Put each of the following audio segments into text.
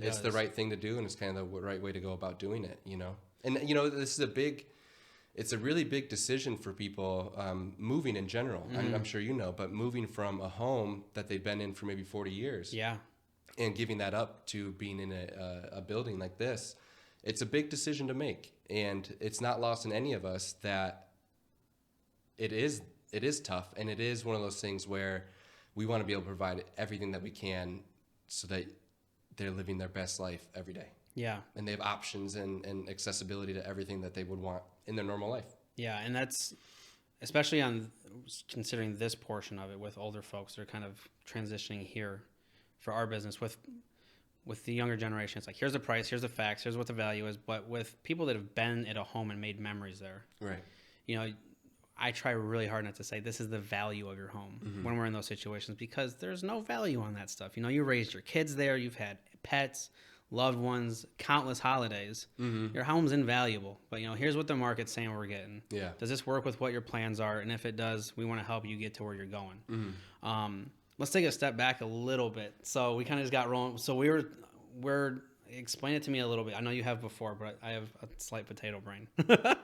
It's the right thing to do, and it's kind of the right way to go about doing it, you know. And you know, it's a really big decision for people moving in general. I'm sure you know, but moving from a home that they've been in for maybe 40 years, and giving that up to being in a building like this, it's a big decision to make, and it's not lost in any of us that it is tough, and it is one of those things where we want to be able to provide everything that we can so that they're living their best life every day. Yeah. And they have options and accessibility to everything that they would want in their normal life. Yeah, and that's especially on considering this portion of it with older folks that are kind of transitioning here for our business with the younger generation. It's like, here's the price, here's the facts, here's what the value is. But with people that have been at a home and made memories there, right? You know, I try really hard not to say this is the value of your home when we're in those situations, because there's no value on that stuff. You know, you raised your kids there, you've had pets, loved ones, countless holidays. Your home's invaluable. But, you know, here's what the market's saying we're getting. Yeah. Does this work with what your plans are? And if it does, we want to help you get to where you're going. Let's take a step back a little bit. So we kind of just got rolling. So we're explain it to me a little bit. I know you have before, but I have a slight potato brain. I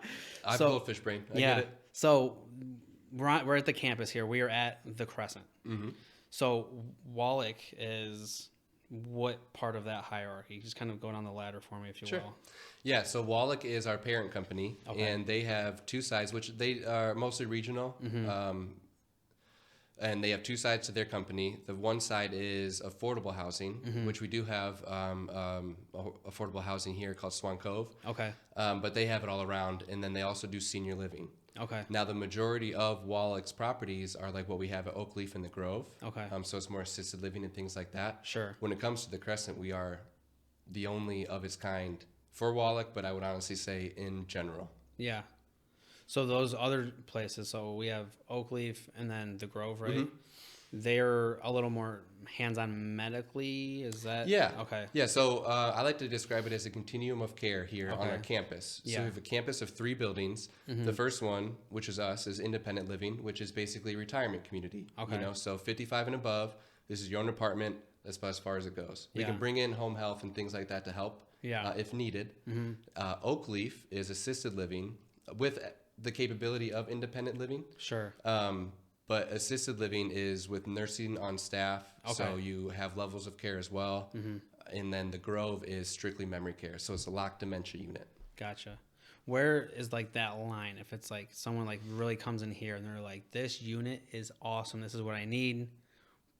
have goldfish brain. I get it. So we're at the campus here. We are at the Crescent. So Wallach is what part of that hierarchy? Just kind of go down the ladder for me, if you will. Yeah, so Wallach is our parent company, and they have two sides, which they are mostly regional. And they have two sides to their company. The one side is affordable housing, which we do have affordable housing here called Swan Cove. Okay. But they have it all around. And then they also do senior living. Okay. Now, the majority of Wallach's properties are like what we have at Oakleaf and the Grove. Okay. So it's more assisted living and things like that. Sure. When it comes to the Crescent, we are the only of its kind for Wallach, but I would honestly say in general. Yeah. So those other places, so we have Oakleaf and then the Grove, right? They're a little more hands-on medically, is that? Yeah. Okay. Yeah, so I like to describe it as a continuum of care here on our campus. Yeah. So we have a campus of 3 buildings. The first one, which is us, is independent living, which is basically a retirement community. Okay. You know, so 55 and above, this is your own apartment. That's about as far as it goes. We can bring in home health and things like that to help if needed. Oakleaf is assisted living with the capability of independent living. Sure. But assisted living is with nursing on staff, so you have levels of care as well. And then the Grove is strictly memory care, so it's a locked dementia unit. Gotcha. Where is like that line? If it's like someone like really comes in here and they're like, this unit is awesome, this is what I need,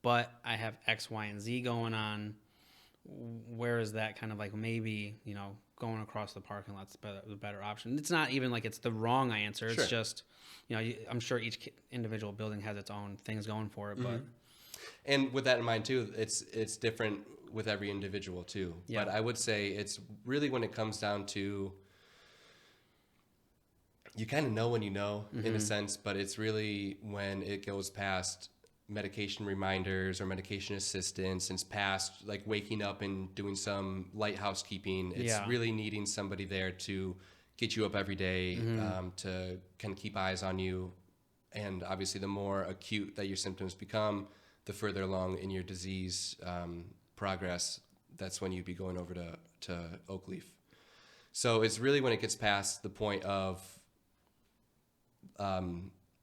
but I have X, Y, and Z going on. Where is that kind of like maybe, you know, going across the parking lot's the better option? It's not even like it's the wrong answer. It's just, you know, I'm sure each individual building has its own things going for it. But and with that in mind too, it's different with every individual too. Yeah. But I would say it's really when it comes down to, you kind of know when you know in a sense, but it's really when it goes past medication reminders or medication assistance, and it's past like waking up and doing some light housekeeping. It's really needing somebody there to get you up every day, to kind of keep eyes on you. And obviously the more acute that your symptoms become, the further along in your disease progress, that's when you'd be going over to Oakleaf. So it's really when it gets past the point of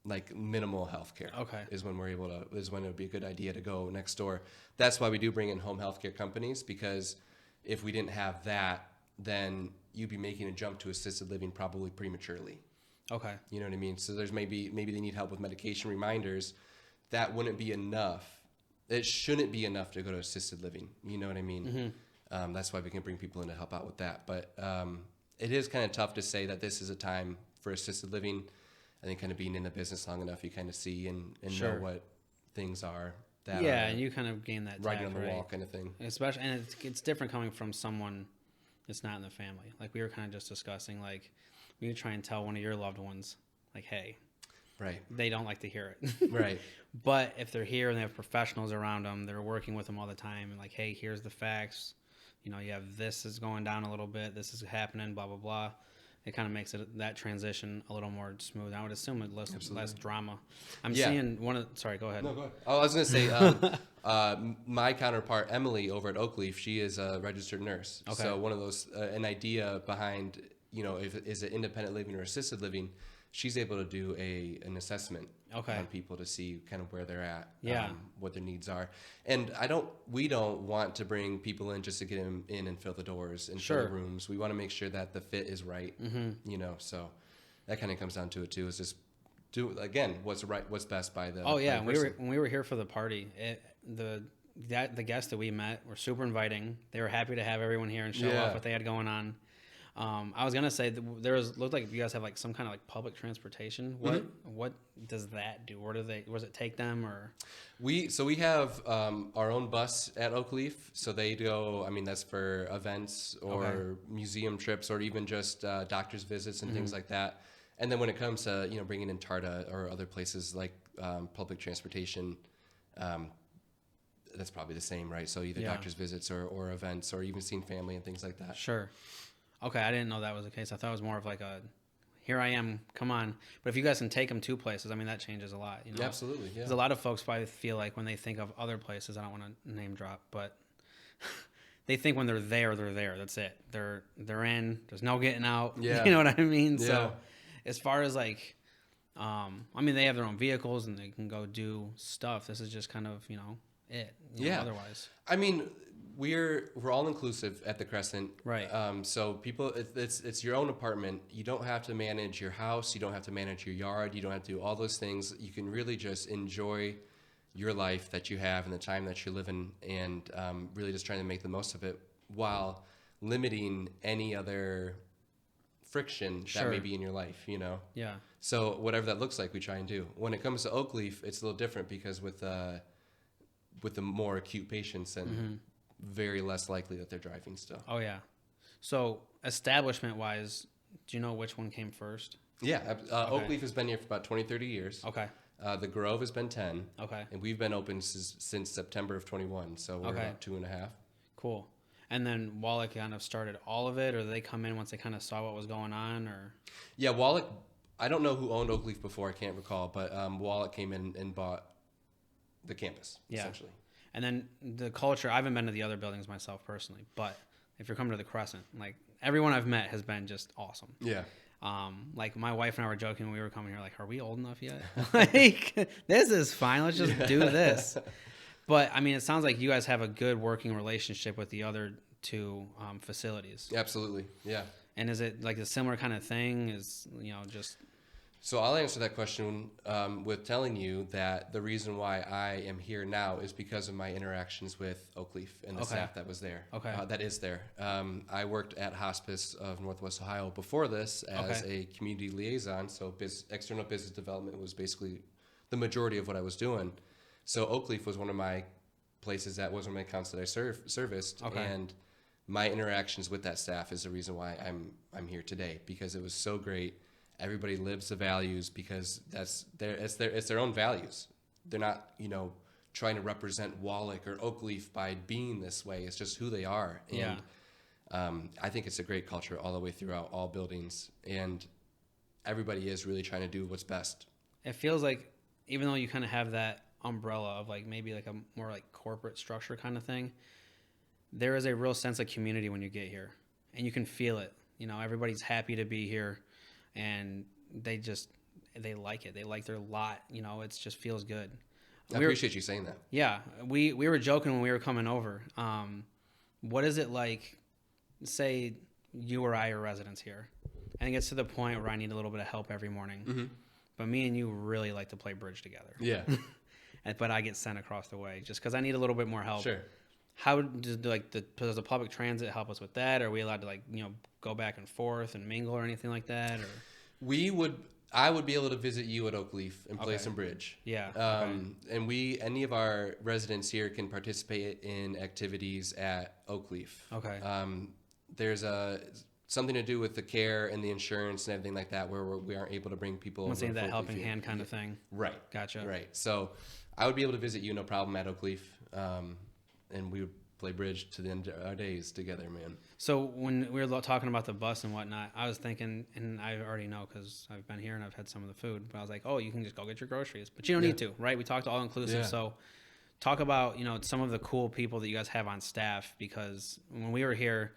like minimal health care is when it would be a good idea to go next door. That's why we do bring in home health care companies, because if we didn't have that, then you'd be making a jump to assisted living probably prematurely. Okay. You know what I mean? So there's maybe they need help with medication reminders. That wouldn't be enough. It shouldn't be enough to go to assisted living. You know what I mean? That's why we can bring people in to help out with that. But it is kind of tough to say that this is a time for assisted living. I think kind of being in the business long enough, you kind of see and know what things are. That are and you kind of gain that writing on the wall kind of thing. Especially, and it's different coming from someone that's not in the family. Like we were kind of just discussing, like when you try and tell one of your loved ones, like, hey, they don't like to hear it. Right. But if they're here and they have professionals around them, they're working with them all the time, and like, hey, here's the facts. You know, you have this is going down a little bit. This is happening. Blah blah blah. it kind of makes that transition a little more smooth. I would assume it less drama. I'm Yeah. seeing sorry, go ahead. No, go ahead. Oh, I was going to say, my counterpart, Emily, over at Oakleaf, she is a registered nurse. Okay. So one of those, an idea behind, if it is it independent living or assisted living, she's able to do an assessment on people to see kind of where they're at, what their needs are. And we don't want to bring people in just to get them in and fill the doors and fill the rooms. We want to make sure that the fit is right, so that kind of comes down to it too, is just do, again, what's best by the when we were here for the party, the guests that we met were super inviting. They were happy to have everyone here and show off what they had going on. I was gonna say looked like you guys have like some kind of like public transportation. What does that do? Where does it take them? Or we have our own bus at Oakleaf, so they go. I mean, that's for events or museum trips or even just doctor's visits and things like that. And then when it comes to bringing in TARTA or other places like public transportation, that's probably the same, right? So either doctor's visits or events or even seeing family and things like that. Sure. Okay, I didn't know that was the case. I thought it was more of like here I am, come on. But if you guys can take them to places, I mean, that changes a lot. Absolutely, yeah. Because a lot of folks probably feel like when they think of other places, I don't want to name drop, but they think when they're there, that's it. They're in, there's no getting out. Yeah. You know what I mean? Yeah. So as far as like, I mean, they have their own vehicles and they can go do stuff. This is just kind of, it. Otherwise. I mean, we're all inclusive at the Crescent, right? So people, it's your own apartment. You don't have to manage your house. You don't have to manage your yard. You don't have to do all those things. You can really just enjoy your life that you have and the time that you're living, and really just trying to make the most of it while limiting any other friction that may be in your life. Yeah. So whatever that looks like, we try and do. When it comes to Oakleaf, it's a little different because with the more acute patients and very less likely that they're driving still. Oh, yeah. So establishment-wise, do you know which one came first? Yeah. Oakleaf has been here for about 20, 30 years. Okay. The Grove has been 10. Okay. And we've been open since September of 21, so we're about 2.5. Cool. And then Wallach kind of started all of it, or did they come in once they kind of saw what was going on? Or Yeah, Wallach, I don't know who owned Oakleaf before, I can't recall, but Wallach came in and bought the campus, essentially. And then the culture, I haven't been to the other buildings myself personally, but if you're coming to the Crescent, like everyone I've met has been just awesome. Yeah. Like my wife and I were joking when we were coming here, like, are we old enough yet? Like, this is fine. Let's just do this. But I mean, it sounds like you guys have a good working relationship with the other two facilities. Absolutely. Yeah. And is it like a similar kind of thing? Just... So I'll answer that question with telling you that the reason why I am here now is because of my interactions with Oakleaf and the staff that was there. Okay. That is there. I worked at Hospice of Northwest Ohio before this as a community liaison. So external business development was basically the majority of what I was doing. So Oakleaf was one of my places that was one of my accounts that I serviced. Okay. And my interactions with that staff is the reason why I'm here today, because it was so great. Everybody lives the values because it's their own values. They're not, trying to represent Wallach or Oakleaf by being this way. It's just who they are. And I think it's a great culture all the way throughout all buildings. And everybody is really trying to do what's best. It feels like even though you kind of have that umbrella of like maybe like a more like corporate structure kind of thing, there is a real sense of community when you get here. And you can feel it. Everybody's happy to be here. And they like it. They like their lot. It just feels good. I appreciate you saying that. Yeah. We were joking when we were coming over. What is it like, say you or I are residents here, and it gets to the point where I need a little bit of help every morning, but me and you really like to play bridge together. Yeah. But I get sent across the way just because I need a little bit more help. Sure. How does the public transit help us with that? Are we allowed to go back and forth and mingle or anything like that? Or I would be able to visit you at Oakleaf and play some bridge. Yeah. And any of our residents here can participate in activities at Oakleaf. Okay. There's something to do with the care and the insurance and everything like that, where we aren't able to bring people over. Saying that helping hand kind of thing. Right. Gotcha. Right. So I would be able to visit you, no problem, at Oakleaf. And we would play bridge to the end of our days together, man. So when we were talking about the bus and whatnot, I was thinking, and I already know because I've been here and I've had some of the food, but I was like, oh, you can just go get your groceries, but you don't need to, right? We talked all inclusive. Yeah. So talk about, some of the cool people that you guys have on staff, because when we were here,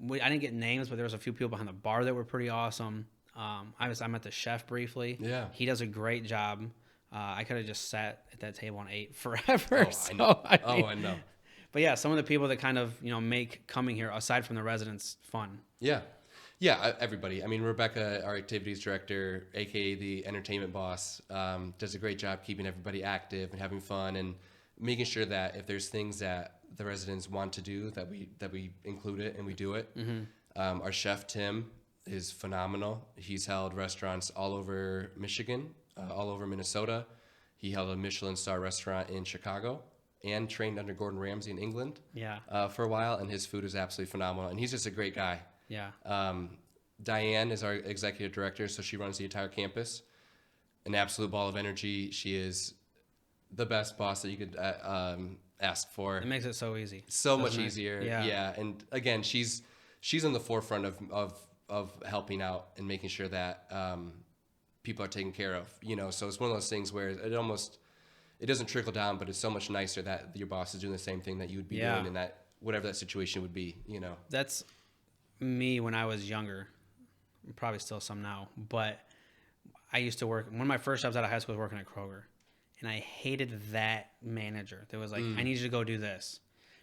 I didn't get names, but there was a few people behind the bar that were pretty awesome. I met the chef briefly. Yeah. He does a great job. I could have just sat at that table and ate forever. Oh, I know. I know. But yeah, some of the people that kind of, make coming here, aside from the residents, fun. Yeah. Yeah, everybody. I mean, Rebecca, our activities director, aka the entertainment boss, does a great job keeping everybody active and having fun and making sure that if there's things that the residents want to do, that we include it and we do it. Mm-hmm. Our chef Tim is phenomenal. He's held restaurants all over Michigan, all over Minnesota. He held a Michelin star restaurant in Chicago and trained under Gordon Ramsay in England. Yeah. For a while, and his food is absolutely phenomenal. And he's just a great guy. Yeah. Diane is our executive director, so she runs the entire campus. An absolute ball of energy. She is the best boss that you could ask for. It makes it so easy. So much easier. Yeah. And again, she's on the forefront of helping out and making sure that people are taken care of. So it's one of those things where it doesn't trickle down, but it's so much nicer that your boss is doing the same thing that you would be doing in that whatever that situation would be. That's me when I was younger. Probably still some now, but I used to work. One of my first jobs out of high school was working at Kroger, and I hated that manager. That was like, I need you to go do this.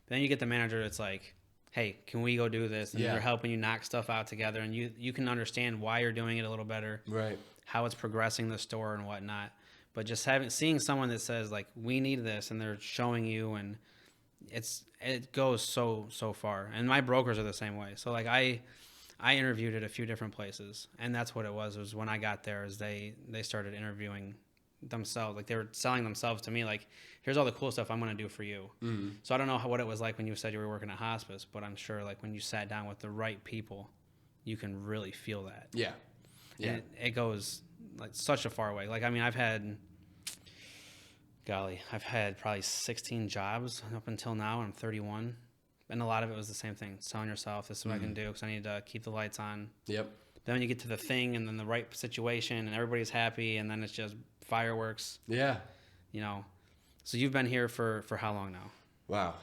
But then you get the manager that's like, hey, can we go do this? And they're helping you knock stuff out together, and you can understand why you're doing it a little better, right? How it's progressing the store and whatnot. But just seeing someone that says like, we need this, and they're showing you, and it goes so far. And my brokers are the same way. So like I interviewed at a few different places, and that's what it was when I got there, is they started interviewing themselves. Like they were selling themselves to me, like, here's all the cool stuff I'm going to do for you. Mm-hmm. So I don't know what it was like when you said you were working at hospice, but I'm sure like when you sat down with the right people, you can really feel that. Yeah. And it goes like such a far way. Like, I mean, I've had probably 16 jobs up until now. I'm 31. And a lot of it was the same thing. Selling yourself. This is what I can do because I need to keep the lights on. Yep. Then when you get to the thing and then the right situation and everybody's happy and then it's just fireworks. Yeah. So you've been here for how long now? Wow.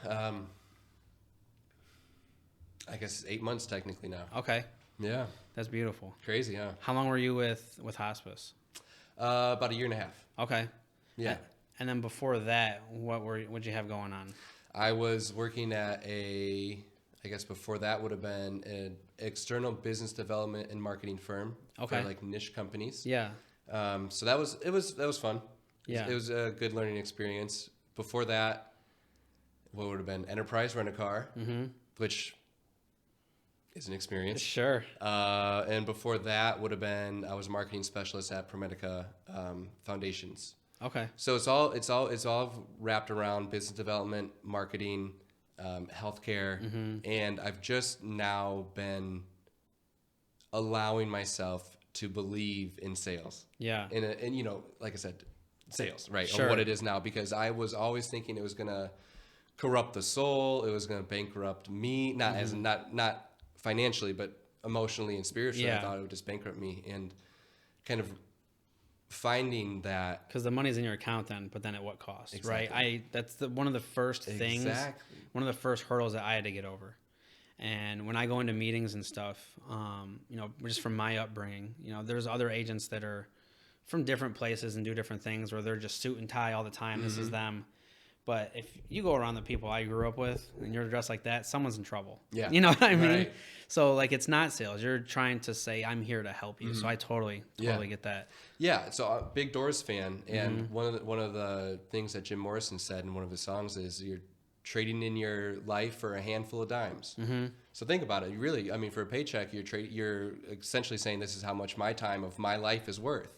I guess 8 months technically now. Okay. Yeah. That's beautiful. Crazy, huh? How long were you with hospice? About a year and a half. Okay. Yeah. And then before that, what'd you have going on? I was working at I guess before that would have been an external business development and marketing firm for like niche companies. Yeah. So that was fun. Yeah. It was a good learning experience. Before that, what would have been enterprise rent-a-car, which is an experience. Sure. And before that would have been, I was a marketing specialist at ProMedica Foundations. Okay. So it's all wrapped around business development, marketing, healthcare, and I've just now been allowing myself to believe in sales. Yeah. And like I said, sales, right? Sure. Or what it is now, because I was always thinking it was gonna corrupt the soul, it was gonna bankrupt me, not as not financially, but emotionally and spiritually. Yeah. I thought it would just bankrupt me, and kind of finding that, because the money's in your account then, but then at what cost? Exactly. Right? That's one of the first things, one of the first hurdles that I had to get over. And when I go into meetings and stuff, just from my upbringing, there's other agents that are from different places and do different things where they're just suit and tie all the time. This is them. But if you go around the people I grew up with and you're dressed like that, someone's in trouble. Yeah. You know what I mean? Right. So like, it's not sales. You're trying to say, I'm here to help you. So I totally get that. Yeah. So I'm a big Doors fan. And one of the things that Jim Morrison said in one of his songs is, you're trading in your life for a handful of dimes. So think about it. You really, for a paycheck, you're essentially saying, this is how much my time of my life is worth.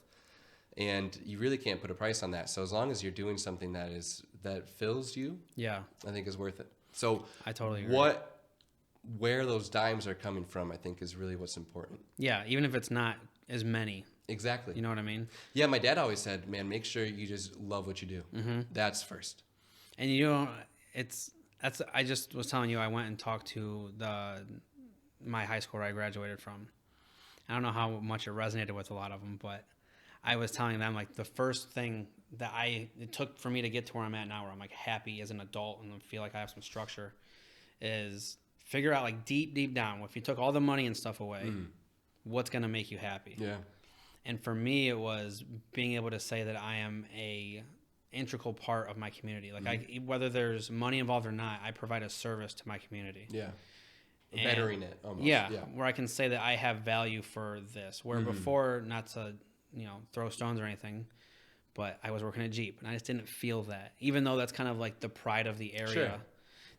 And you really can't put a price on that. So as long as you're doing something that fills you, I think is worth it. So I totally agree. Where those dimes are coming from, I think, is really what's important. Yeah, even if it's not as many. Exactly. You know what I mean? Yeah, my dad always said, man, make sure you just love what you do. That's first. And I just was telling you, I went and talked to my high school where I graduated from. I don't know how much it resonated with a lot of them, but I was telling them like the first thing that it took for me to get to where I'm at now, where I'm like happy as an adult and feel like I have some structure, is figure out like deep down, if you took all the money and stuff away, what's going to make you happy? Yeah. And for me, it was being able to say that I am a integral part of my community. Like whether there's money involved or not, I provide a service to my community. Yeah. Bettering it almost. Yeah, where I can say that I have value for this. Where before, not to, throw stones or anything, but I was working at Jeep and I just didn't feel that. Even though that's kind of like the pride of the area. Sure.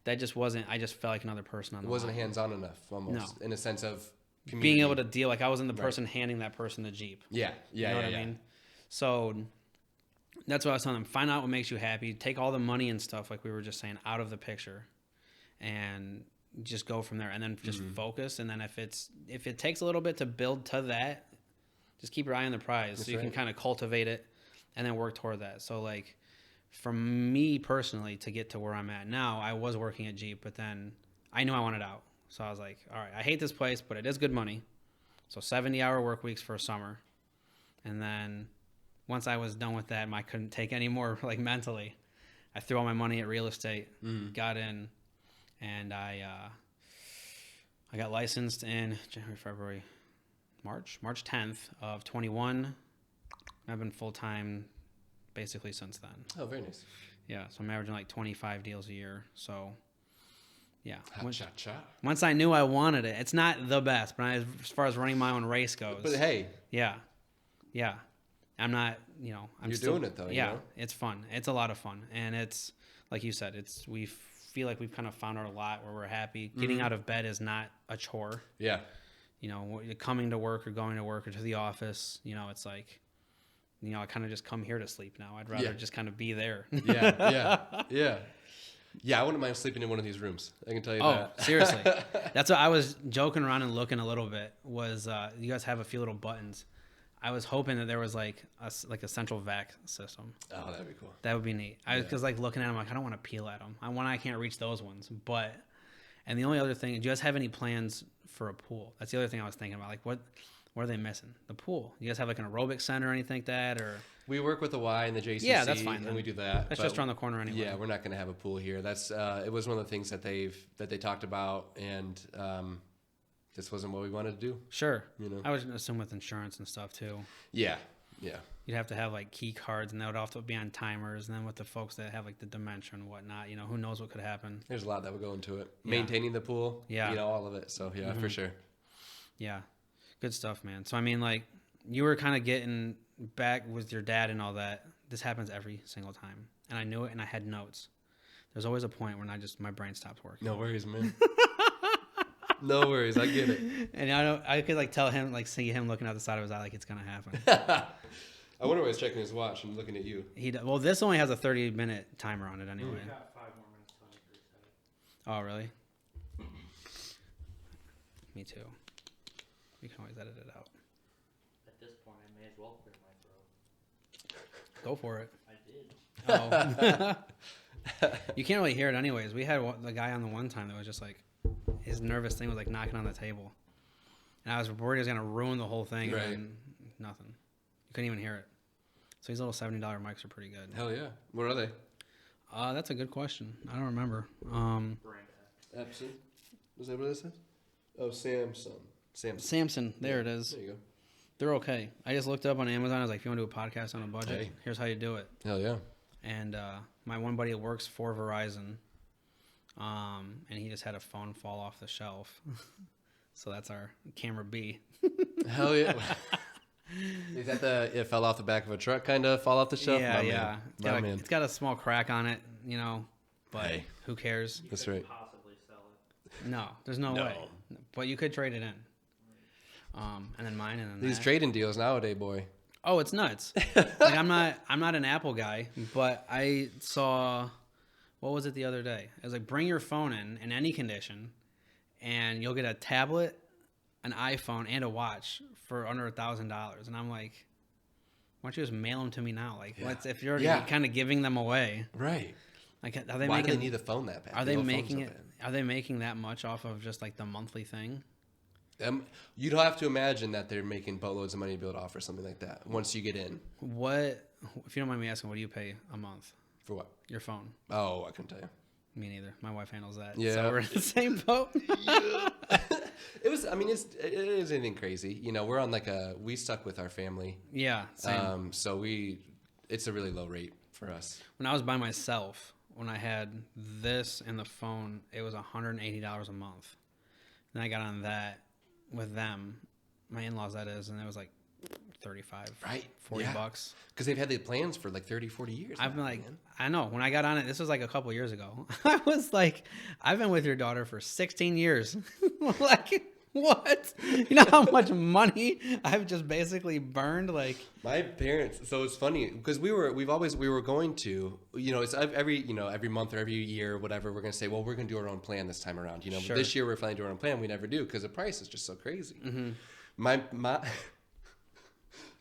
That just wasn't, I just felt like another person on the line. It wasn't hands-on enough almost in a sense of community. Being able to deal, like I wasn't the person handing that person the Jeep. Yeah. You know what I mean? So that's what I was telling them. Find out what makes you happy. Take all the money and stuff, like we were just saying, out of the picture and just go from there, and then just focus. And then if it takes a little bit to build to that, just keep your eye on the prize. That's so you can kind of cultivate it and then work toward that. So like for me personally, to get to where I'm at now, I was working at Jeep, but then I knew I wanted out. So I was like, all right, I hate this place, but it is good money. So 70-hour work weeks for a summer. And then once I was done with that and I couldn't take any more, like mentally, I threw all my money at real estate, got in, and I got licensed in March 10th of 21. I've been full-time basically since then. Oh, very nice. Yeah, so I'm averaging like 25 deals a year. So, yeah. Cha-cha-cha. Once I knew I wanted it, it's not the best, but as far as running my own race goes. But hey. Yeah. I'm not, I'm still doing it though. Yeah, it's fun. It's a lot of fun. And it's, like you said, we feel like we've kind of found our lot where we're happy. Getting out of bed is not a chore. Yeah. Coming to work or going to work or to the office, it's like, I kind of just come here to sleep now. I'd rather just kind of be there. Yeah, I wouldn't mind sleeping in one of these rooms. I can tell you that. Oh, seriously. That's what I was joking around and looking a little bit was you guys have a few little buttons. I was hoping that there was like a central vac system. Oh, that'd be cool. That would be neat. Because like looking at them, like I don't want to peel at them. I can't reach those ones. And the only other thing, do you guys have any plans for a pool? That's the other thing I was thinking about. Like what are they missing? The pool. You guys have like an aerobic center or anything like that? Or we work with the Y and the JCC. Yeah, that's fine. And we do that. That's just around the corner anyway. Yeah, we're not going to have a pool here. That's it was one of the things that they talked about, and this wasn't what we wanted to do. Sure. I would assume with insurance and stuff too. Yeah. You'd have to have like key cards, and that would also be on timers. And then with the folks that have like the dementia and whatnot, who knows what could happen. There's a lot that would go into it. Yeah. Maintaining the pool. Yeah. All of it. So yeah, for sure. Yeah. Good stuff, man. So I mean, like you were kind of getting back with your dad and all that. This happens every single time, and I knew it, and I had notes. There's always a point when my brain stops working. No worries, man. No worries, I get it. And I could like tell him, like see him looking out the side of his eye, like it's gonna happen. I wonder why he's checking his watch and looking at you. Well, this only has a 30-minute timer on it anyway. We've got 5 more minutes till I reset it. Oh, really? Me too. We can always edit it out. At this point, I may as well clear my throat. Go for it. I did. Oh. You can't really hear it anyways. We had the guy on the one time that was just like, his nervous thing was like knocking on the table. And I was worried it was going to ruin the whole thing. Right. And nothing. You couldn't even hear it. So these little $70 mics are pretty good. Hell yeah. What are they? That's a good question. I don't remember. Epson? Was that what it says? Oh, Samsung. There it is. There you go. They're okay. I just looked up on Amazon. I was like, if you want to do a podcast on a budget, here's how you do it. Hell yeah. And my one buddy works for Verizon, and he just had a phone fall off the shelf. So that's our camera B. Hell yeah. Is that it fell off the back of a truck kind of fall off the shelf? Yeah. It's got a small crack on it, but who cares? That's right. Possibly sell it. No, there's no way. But you could trade it in. And then mine, and then these trading deals nowadays, boy. Oh, it's nuts. Like I'm not an Apple guy, but I saw, what was it the other day? It was like, bring your phone in any condition, and you'll get a tablet, an iPhone, and a watch for under $1,000. And I'm like, why don't you just mail them to me now? Like, if you're kind of giving them away, right? Like, are they Why making? do they need the phone that bad? Are The they old phone's making so it? Are they making that much off of just like the monthly thing? bad. You'd have to imagine that they're making boatloads of money to be able to offer something like that once you get in. What, if you don't mind me asking, what do you pay a month? For what? Your phone. Oh, I couldn't tell you. Me neither. My wife handles that. Yeah. So we're in the same boat. It was. I mean, it is anything crazy. You know, we're on like we stuck with our family. Yeah. Same. So it's a really low rate for us. When I was by myself, when I had this and the phone, it was $180 a month. Then I got on that with them, my in-laws that is, and it was like 35, Right. $40. Because they've had the plans for like 30, 40 years. I've been now, like, man. I know. When I got on it, this was like a couple years ago. I was like, I've been with your daughter for 16 years. Like, what? You know how much money I've just basically burned? Like, My parents. So it's funny because we were going to, you know, it's every month or every year or whatever. We're gonna say, well, we're gonna do our own plan this time around. You know, Sure. but this year we're finally doing our own plan. We never do because the price is just so crazy. Mm-hmm. My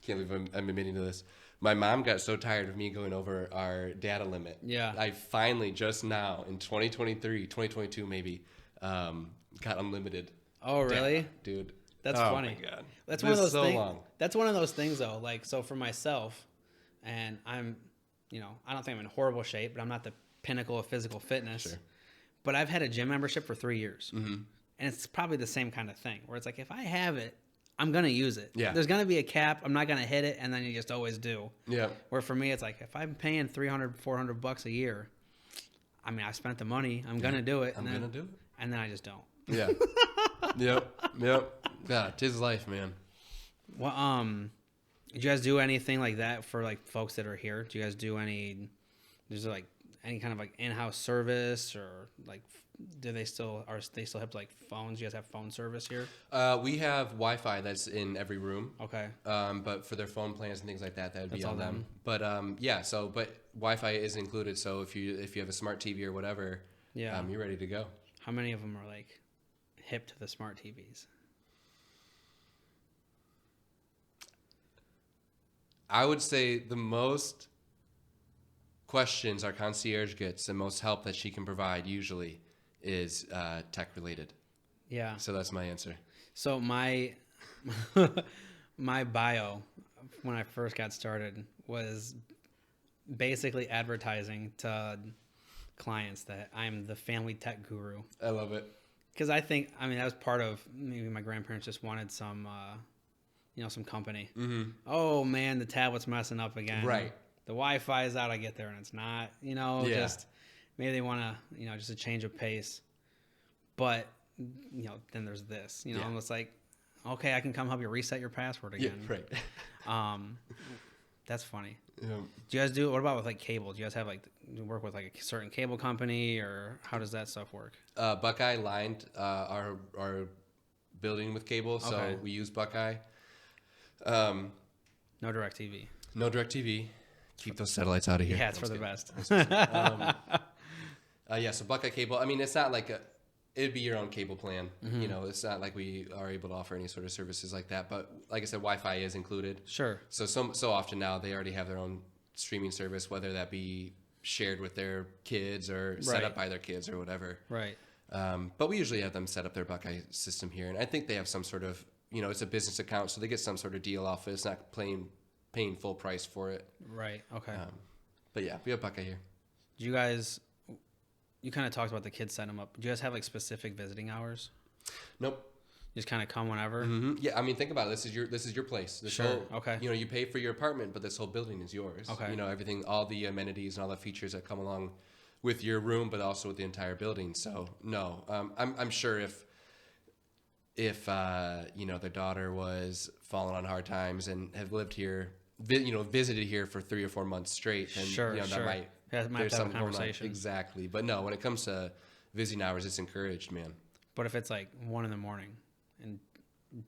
can't believe I'm admitting to this. My mom got so tired of me going over our data limit. Yeah. I finally just now in 2023, 2022 maybe, got unlimited. Oh, really? data, dude? That's oh funny. My God. That's one of those so things. long. That's one of those things, though. Like, so for myself, and I'm, you know, I don't think I'm in horrible shape, but I'm not the pinnacle of physical fitness. Sure. But I've had a gym membership for 3 years, Mm-hmm. and it's probably the same kind of thing where it's like, if I have it, I'm gonna use it. Yeah. There's gonna be a cap. I'm not gonna hit it, and then you just always do. Yeah. Where for me, it's like if I'm paying $300, $400 a year, I mean, I spent the money. I'm gonna do it. I'm gonna do it. And then I just don't. Yeah. Yep. God, 'tis life, man. Well, did you guys do anything like that for like folks that are here? Do you guys do any? Is there like any kind of like in-house service or like? Are they still hip to like phones? You guys have phone service here? We have Wi-Fi that's in every room. Okay. But for their phone plans and things like that, that would be That's on all them. But yeah. So, but Wi-Fi is included. So if you have a smart TV or whatever, Yeah. you're ready to go. How many of them are like hip to the smart TVs? I would say the most questions our concierge gets, the most help that she can provide usually is tech related. Yeah. So that's my answer. So my my bio when I first got started was basically advertising to clients that I'm the family tech guru. I love it. Because I think, I mean, that was part of maybe my grandparents just wanted some, some company. Mm-hmm. Oh man, the tablet's messing up again. Right. The Wi-Fi is out. I get there and it's not. Yeah. Just maybe they want to, just a change of pace. But then there's this. Yeah. I'm just like, okay, I can come help you reset your password again. Yeah, right. That's funny. Yeah. Do you guys what about with like cable? Do you guys have like work with like a certain cable company, or how does that stuff work? Buckeye lined our building with cable, so Okay. we use Buckeye. No DirecTV. No DirecTV. Keep those satellites out of here. Yeah, it's I'm for the just best. kidding. Yeah, so Buckeye cable. I mean, it's not like it'd be your own cable plan. Mm-hmm. It's not like we are able to offer any sort of services like that. But like I said, Wi-Fi is included. Sure. So often now they already have their own streaming service, whether that be shared with their kids or set Right. up by their kids or whatever. Right. But we usually have them set up their Buckeye system here, and I think they have some sort of, it's a business account, so they get some sort of deal off it. It's not paying full price for it. Right. Okay. But yeah, we have Buckeye here. Do you guys? You kind of talked about the kids setting them up. Do you guys have like specific visiting hours? Nope. You just kind of come whenever. Mm-hmm. Yeah, I mean, think about it. This is your place. This Sure. Okay. You pay for your apartment, but this whole building is yours. Okay. Everything, all the amenities and all the features that come along with your room, but also with the entire building. So no, I'm sure if their daughter was falling on hard times and have lived here, visited here for 3 or 4 months straight, then Sure. that might Might there's have a something going on. conversation. Exactly. But no, when it comes to visiting hours, it's encouraged, man. But if it's like 1 a.m. and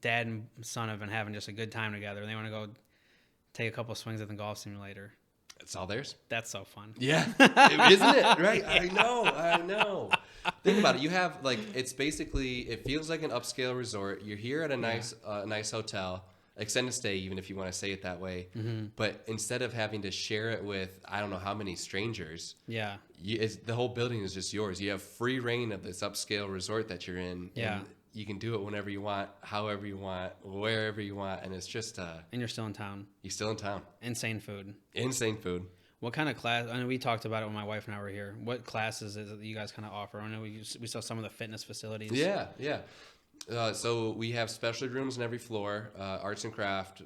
dad and son have been having just a good time together, and they want to go take a couple swings at the golf simulator, It's all theirs. that's so fun. Yeah, isn't it? Right? I know. Think about it. You have it feels like an upscale resort. You're here at a nice hotel, extended stay, even if you want to say it that way. But instead of having to share it with, I don't know how many strangers, Yeah. the whole building is just yours. You have free reign of this upscale resort that you're in. Yeah. And you can do it whenever you want, however you want, wherever you want. And it's just, And you're still in town. you're still in town. Insane food. Insane food. What kind of class? I know we talked about it when my wife and I were here. What classes is it that you guys kind of offer? I know we saw some of the fitness facilities. Yeah, yeah. So we have specialty rooms on every floor, arts and craft,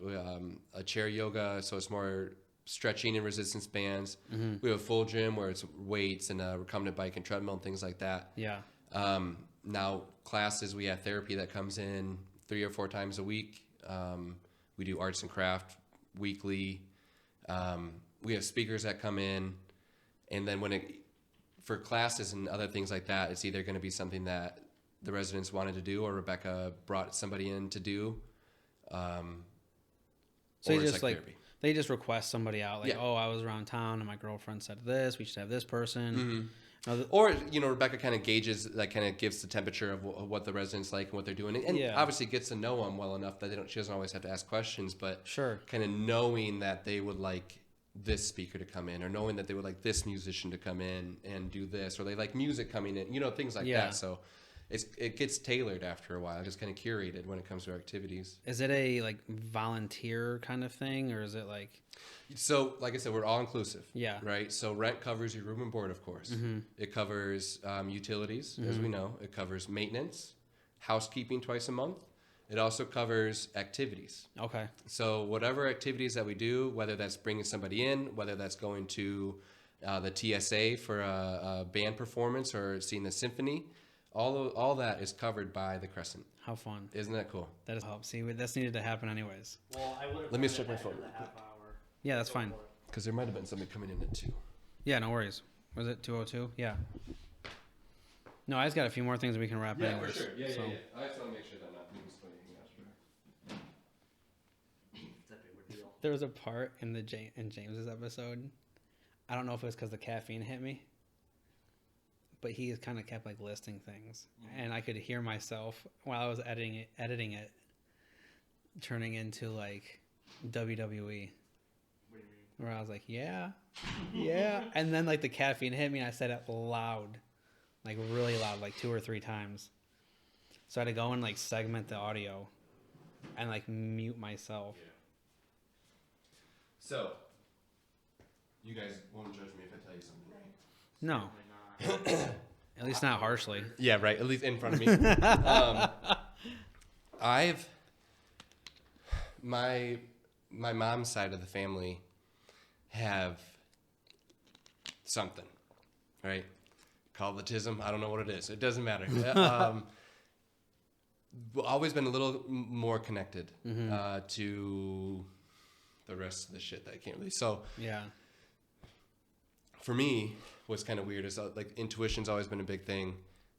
a chair yoga, so it's more stretching and resistance bands. We have a full gym where it's weights and a recumbent bike and treadmill and things like that. Yeah. Now classes, we have therapy that comes in 3 or 4 times a week. We do arts and craft weekly. We have speakers that come in, and then for classes and other things like that, it's either going to be something that the residents wanted to do, or Rebecca brought somebody in to do. So you just therapy. They just request somebody out, like, oh, I was around town and my girlfriend said this. We should have this person. Or Rebecca kind of gauges, like, kind of gives the temperature of what the residents like and what they're doing, and obviously gets to know them well enough that she doesn't always have to ask questions, but sure, kind of knowing that they would like this speaker to come in, or knowing that they would like this musician to come in and do this, or they like music coming in, things like that. So it gets tailored after a while, just kind of curated when it comes to our activities. Is it a like volunteer kind of thing, or is it like? So, like I said, we're all inclusive. Yeah. Right. So rent covers your room and board, of course. It covers utilities, as we know. It covers maintenance, housekeeping twice a month. It also covers activities. Okay. So whatever activities that we do, whether that's bringing somebody in, whether that's going to the TSA for a band performance or seeing the symphony, all that is covered by the Crescent. How fun. Isn't that cool? That is help. See, that's needed to happen anyways. Well, I would have. Let me strip my phone real quick. Yeah, that's fine. Because there might have been somebody coming in at 2. Yeah, no worries. Was it 2:02? Yeah. No, I just got a few more things we can wrap anyways. For sure. Yeah. So. I just want to make sure that I'm not moving anything else. It's a big deal. There was a part in James's episode. I don't know if it was because the caffeine hit me, but he kind of kept like listing things, and I could hear myself while I was editing it, turning into like WWE. Where I was like, yeah, and then like the caffeine hit me, and I said it loud, like really loud, like 2 or 3 times. So I had to go and like segment the audio, and like mute myself. Yeah. So, you guys won't judge me if I tell you something, right? No, at least not harshly. Yeah, right. At least in front of me. My mom's side of the family have something, right? Cultism. I don't know what it is. It doesn't matter. Always been a little more connected to the rest of the shit that I can't really. So yeah. For me, what's kind of weird is like intuition's always been a big thing,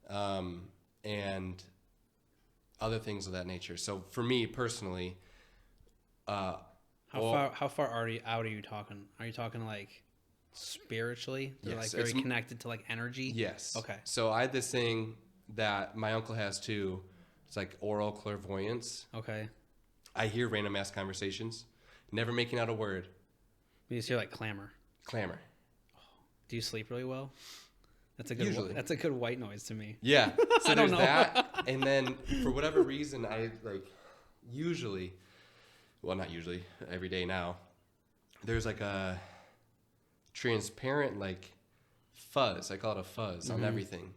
and other things of that nature. So for me personally, How far out are you talking? Are you talking like spiritually? They're yes, like very connected to like energy? Yes. Okay. So I had this thing that my uncle has too. It's like oral clairvoyance. Okay. I hear random ass conversations, never making out a word. You just hear like clamor. Do you sleep really well? That's a good. Usually. That's a good white noise to me. Yeah. So I don't there's know. that, and then for whatever reason, I like usually. Well, not usually, every day now, there's like a transparent like fuzz. I call it a fuzz on everything.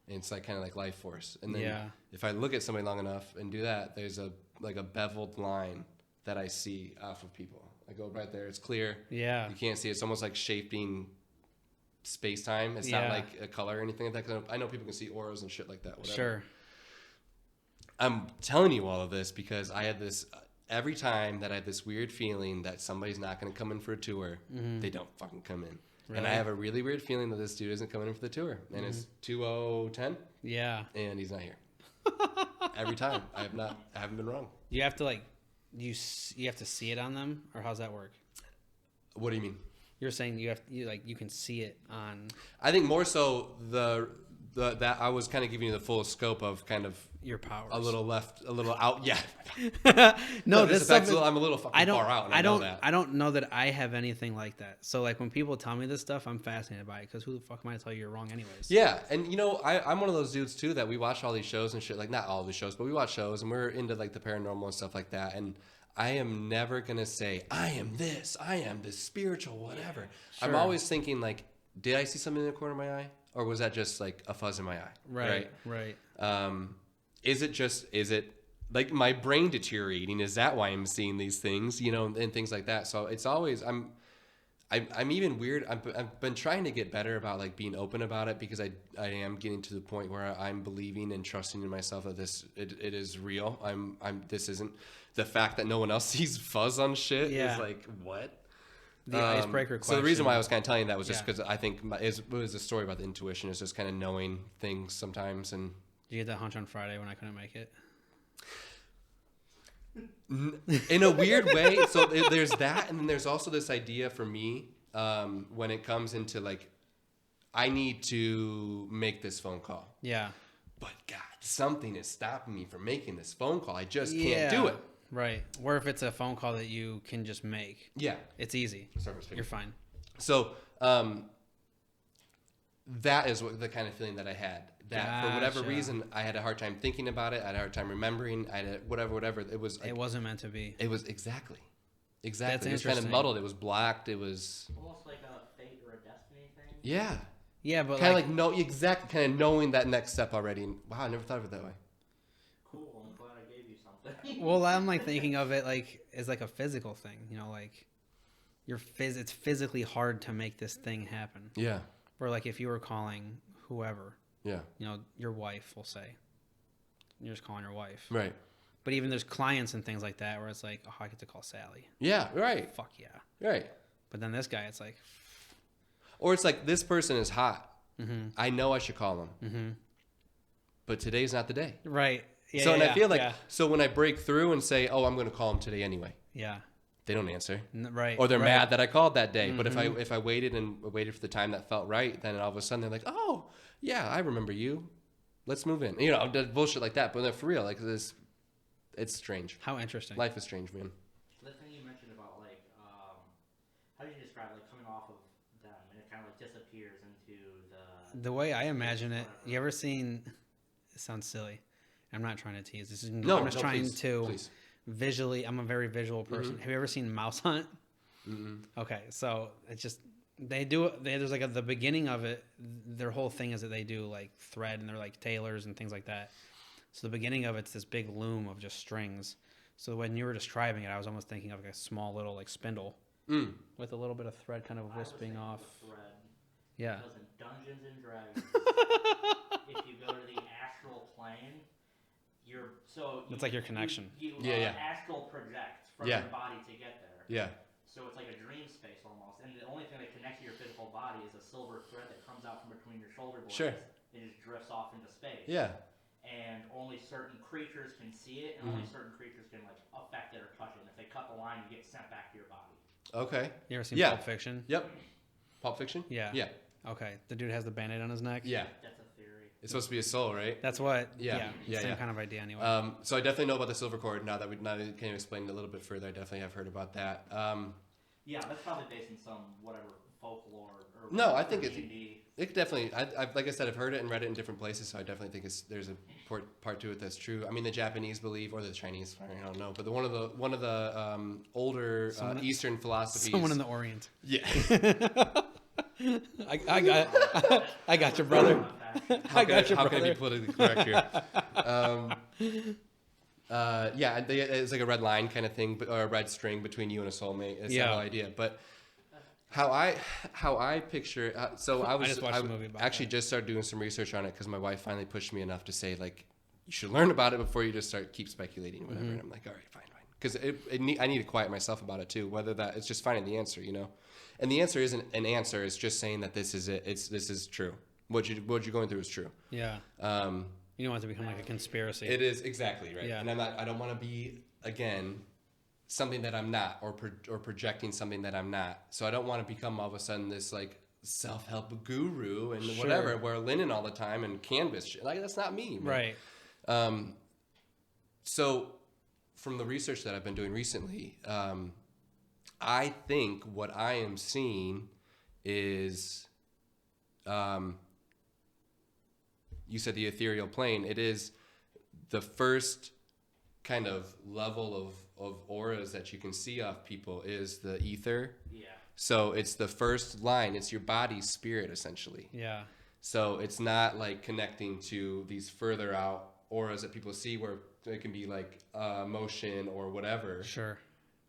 And it's like kind of like life force. And then if I look at somebody long enough and do that, there's a beveled line that I see off of people. I go right there. It's clear. Yeah. You can't see it. It's almost like shaping space-time. It's not like a color or anything like that. 'Cause I know people can see auras and shit like that. Whatever. Sure. I'm telling you all of this because I had this... Every time that I had this weird feeling that somebody's not going to come in for a tour, they don't fucking come in. Really? And I have a really weird feeling that this dude isn't coming in for the tour. And it's 2010. Yeah. And he's not here. Every time. I haven't been wrong. You have to like, you have to see it on them, or how's that work? What do you mean? You're saying you can see it on. I think more so that I was kind of giving you the full scope of kind of Your powers. a little left, a little out. Yeah. No, this stuff is, I'm a little fucking far out. And I know that. I don't know that I have anything like that. So like when people tell me this stuff, I'm fascinated by it because who the fuck am I to tell you you're wrong anyways? Yeah, and you know, I'm one of those dudes too that we watch all these shows and shit. Like not all the shows, but we watch shows and we're into like the paranormal and stuff like that. And I am never gonna say I am this spiritual whatever. Sure. I'm always thinking like, did I see something in the corner of my eye, or was that just like a fuzz in my eye? Right. Is it like my brain deteriorating? Is that why I'm seeing these things, you know, and things like that? So it's always, I'm even weird. I've been trying to get better about like being open about it because I am getting to the point where I'm believing and trusting in myself that it is real. This isn't the fact that no one else sees fuzz on shit is like, what? The icebreaker question. So the reason why I was kind of telling you that was just because I think it was a story about the intuition is just kind of knowing things sometimes. And did you get that hunch on Friday when I couldn't make it? In a weird way. So there's that, and then there's also this idea for me when it comes into like, I need to make this phone call. Yeah. But God, something is stopping me from making this phone call. I just can't do it. Right. Or if it's a phone call that you can just make. Yeah. It's easy. You're fine. So that is what the kind of feeling that I had. That for whatever reason, I had a hard time thinking about it. I had a hard time remembering. I had whatever. It was. It wasn't meant to be. It was exactly. That's it was kind of muddled. It was blacked. It was almost like a fate or a destiny thing. Yeah. Yeah, but kind of kind of knowing that next step already. Wow, I never thought of it that way. Cool. I'm glad I gave you something. Well, I'm like thinking of it like as like a physical thing. You know, like it's physically hard to make this thing happen. Yeah. Or like if you were calling whoever. Yeah. You know, your wife, we'll say. You're just calling your wife. Right. But even there's clients and things like that where it's like, oh, I get to call Sally. Yeah, right. Fuck yeah. Right. But then this guy, it's like... Or it's like, this person is hot. Mm-hmm. I know I should call him. Mm-hmm. But today's not the day. Right. Yeah, so, and I feel like, so when I break through and say, oh, I'm going to call him today anyway. Yeah. They don't answer. Right. Or they're mad that I called that day. Mm-hmm. But if I waited for the time that felt right, then all of a sudden they're like, oh, yeah, I remember you. Let's move in. You know, bullshit like that. But for real, like this, it's strange. How interesting. Life is strange, man. The thing you mentioned about like, how do you describe like coming off of them and it kind of like disappears into the way I imagine it. You ever seen? It sounds silly. I'm not trying to tease. This is I'm just trying to visually. I'm a very visual person. Mm-hmm. Have you ever seen Mouse Hunt? Mm-hmm. Okay, so it's just they do. There's like at the beginning of it, their whole thing is that they do like thread and they're like tailors and things like that. So the beginning of it's this big loom of just strings. So when you were describing it, I was almost thinking of like a small little like spindle with a little bit of thread kind of wisping off. Thread. Yeah. Because in Dungeons and Dragons, if you go to the astral plane, it's like your connection. You astral project from your body to get there. Yeah. So it's like a dream space almost, and the only thing that connects to your physical body is a silver thread that comes out from between your shoulder blades. Sure. It just drifts off into space. Yeah. And only certain creatures can see it, and only certain creatures can like affect it or touch it. And if they cut the line, you get sent back to your body. Okay. You ever seen Pulp Fiction? Yep. Pulp Fiction? Yeah. Yeah. Okay. The dude has the Band-Aid on his neck? Yeah. That's a theory. It's supposed to be a soul, right? That's what. Yeah. Same kind of idea anyway. So I definitely know about the silver cord. Now that can you explain it a little bit further, I definitely have heard about that. Yeah, that's probably based in some whatever folklore or no, I think D&D. it definitely. I've like I said, I've heard it and read it in different places, so I definitely think there's a part to it that's true. I mean, the Japanese believe, or the Chinese, I don't know, but one of the older Eastern philosophies. Someone in the Orient. Yeah. I got you, brother. How can I be politically correct here? It's like a red line kind of thing, or a red string between you and a soulmate. It's the whole idea. But how I picture just started doing some research on it because my wife finally pushed me enough to say like you should learn about it before you just keep speculating or whatever. And I'm like, all right, fine, because I need to quiet myself about it too. Whether that it's just finding the answer, you know, and the answer isn't an answer. It's just saying that this is it. This is true. What you're going through is true. Yeah. You don't want it to become like a conspiracy. It is exactly right. Yeah. And I don't want to be again something that I'm not, or projecting something that I'm not. So I don't want to become all of a sudden this like self-help guru and Sure. whatever, wear linen all the time and canvas shit. Like, that's not me, man. Right. So from the research that I've been doing recently, I think what I am seeing is, you said the ethereal plane. It is the first kind of level of auras that you can see off people is the ether. Yeah. So it's the first line. It's your body's spirit, essentially. Yeah. So it's not like connecting to these further out auras that people see where it can be like motion or whatever. Sure.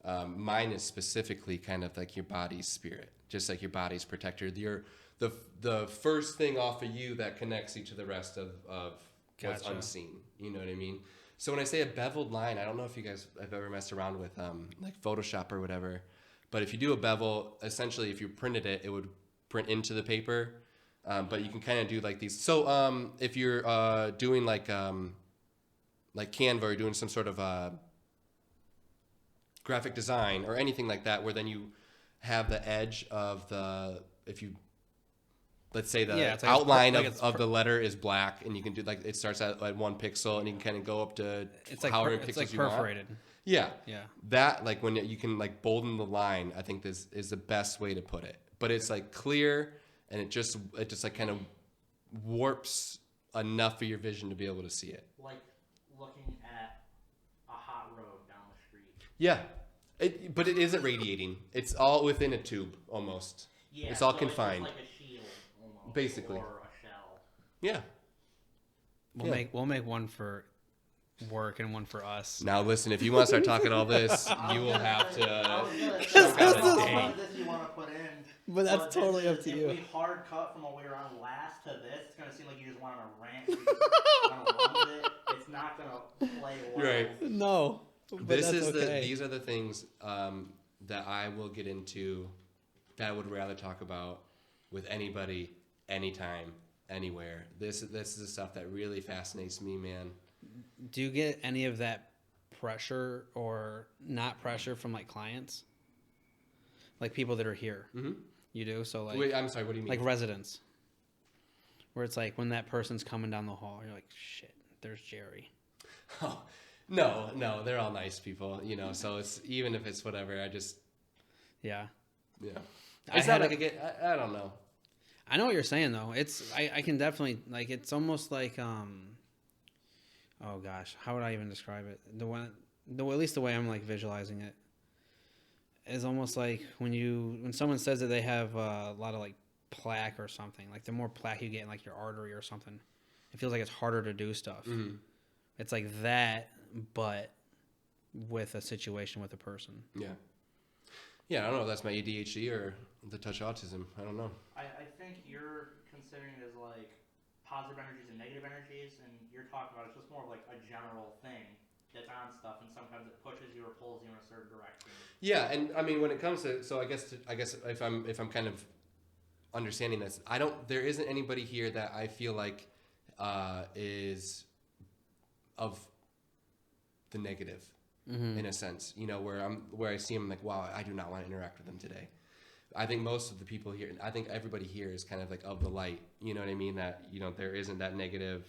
Mine is specifically kind of like your body's spirit, just like your body's protector. The first thing off of you that connects you to the rest of what's Gotcha. unseen. You know what I mean? So when I say a beveled line, I don't know if you guys have ever messed around with like Photoshop or whatever, but if you do a bevel, essentially if you printed it, it would print into the paper. But you can kind of do like these. So if you're doing like Canva or doing some sort of graphic design or anything like that, where then you have the edge of let's say the Yeah, it's like outline it's of the letter is black, and you can do like it starts at like 1 pixel, and you can kind of go up to It's like however many it's pixels like you want. perforated. Yeah, Yeah. that like when you can like bolden the line, I think this is the best way to put it. But it's like clear, and it just like kind of warps enough of your vision to be able to see it. Like looking at a hot road down the street. Yeah, but it isn't radiating. It's all within a tube almost. Yeah, It's all so confined. It's just like a shield almost. Basically. Or a shell. Yeah. We'll make one for work and one for us. Now listen, if you want to start talking all this, you will have to. This out is a How date. much this you want to put in? But that's this totally up is- to if you. we hard cut from what we were on last to this, it's gonna seem like you just want to rant. You just want to run with it. It's not gonna play well. Right. No. But This that's is okay. these are the things that I will get into that I would rather talk about with anybody, anytime, anywhere. This is the stuff that really fascinates me, man. Do you get any of that pressure or not pressure from like clients? Like people that are here. Mm-hmm. You do? So like Wait, I'm sorry. What do you mean? like residents. Where it's like when that person's coming down the hall, you're like, shit, there's Jerry. Oh, no, they're all nice people, you know. So it's even if it's whatever, I just Yeah. It's not like I don't know. I know what you're saying though. I can definitely like it's almost like oh gosh, how would I even describe it? At least the way I'm like visualizing it is almost like when someone says that they have a lot of like plaque or something. Like the more plaque you get in like your artery or something, it feels like it's harder to do stuff. Mm-hmm. It's like that, but with a situation with a person. Yeah, I don't know if that's my ADHD or the touch autism. I don't know. I think you're considering it as like positive energies and negative energies, and you're talking about it's just more of like a general thing that's on stuff, and sometimes it pushes you or pulls you in a certain direction. Yeah, and I mean when it comes to I guess if I'm kind of understanding this, there isn't anybody here that I feel like is of the negative. Mm-hmm. In a sense, you know, where I see them like, wow, I do not want to interact with them today. I think most of the people here, I think everybody here is kind of like of the light. You know what I mean? That, you know, there isn't that negative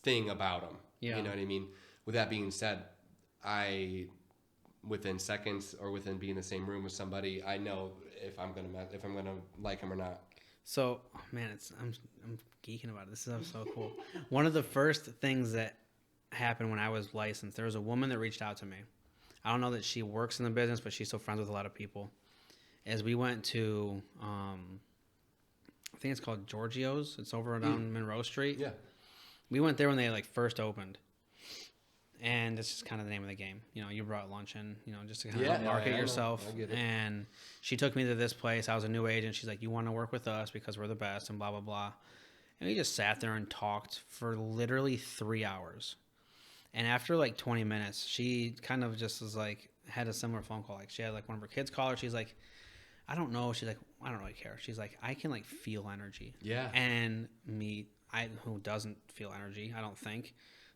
thing about them. Yeah. You know what I mean? With that being said, within seconds or within being in the same room with somebody, I know if I'm gonna like them or not. So, man, I'm geeking about it. This is so cool. One of the first things that happened when I was licensed, there was a woman that reached out to me. I don't know that she works in the business, but she's still friends with a lot of people. As we went to, I think it's called Giorgio's. It's over down Monroe Street. Yeah. We went there when they like first opened. And it's just kind of the name of the game. You know, you brought lunch in, you know, just to kind of market yourself. I get it. And she took me to this place. I was a new agent. She's like, you want to work with us because we're the best and blah, blah, blah. And we just sat there and talked for literally 3 hours. And after like 20 minutes, she kind of just was like, had a similar phone call. Like she had like one of her kids call her. She's like, I don't know. She's like, I don't really care. She's like, I can like feel energy. Yeah. And who doesn't feel energy, I don't think,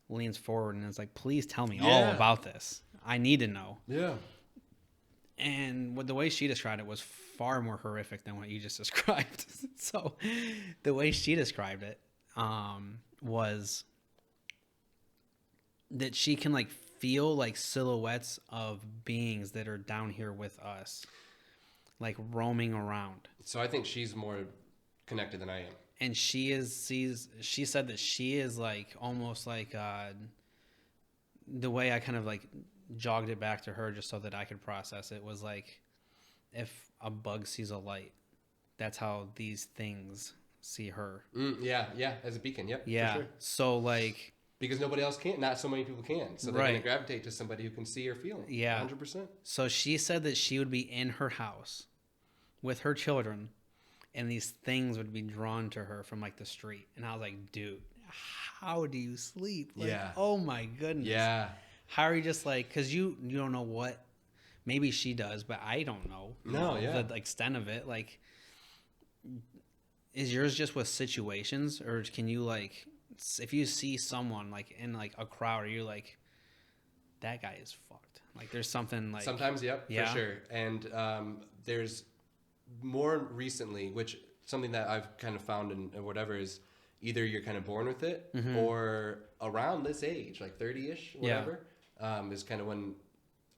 leans forward and is like, please tell me all about this. I need to know. Yeah. And the way she described it was far more horrific than what you just described. So the way she described it was that she can like feel like silhouettes of beings that are down here with us, like roaming around. So I think she's more connected than I am. And she said that she is like almost like the way I kind of like jogged it back to her just so that I could process it was like if a bug sees a light, that's how these things see her. Yeah, as a beacon. Yep. Yeah. For sure. So like because nobody else can, not so many people can, so they're Right. going to gravitate to somebody who can see or feel. Yeah. 100%. So she said that she would be in her house with her children, and these things would be drawn to her from like the street. And I was like, dude, how do you sleep? Like, Yeah. Oh my goodness. Yeah. How are you just like, because you don't know what, maybe she does, but I don't know. No, yeah. The extent of it. Like, is yours just with situations, or can you like, if you see someone like in like a crowd, are you like, that guy is fucked? Like, there's something like. Sometimes, yep, Yeah. for sure. And there's more recently, which something that I've kind of found in whatever is either you're kind of born with it or around this age, like 30-ish, whatever, is kind of when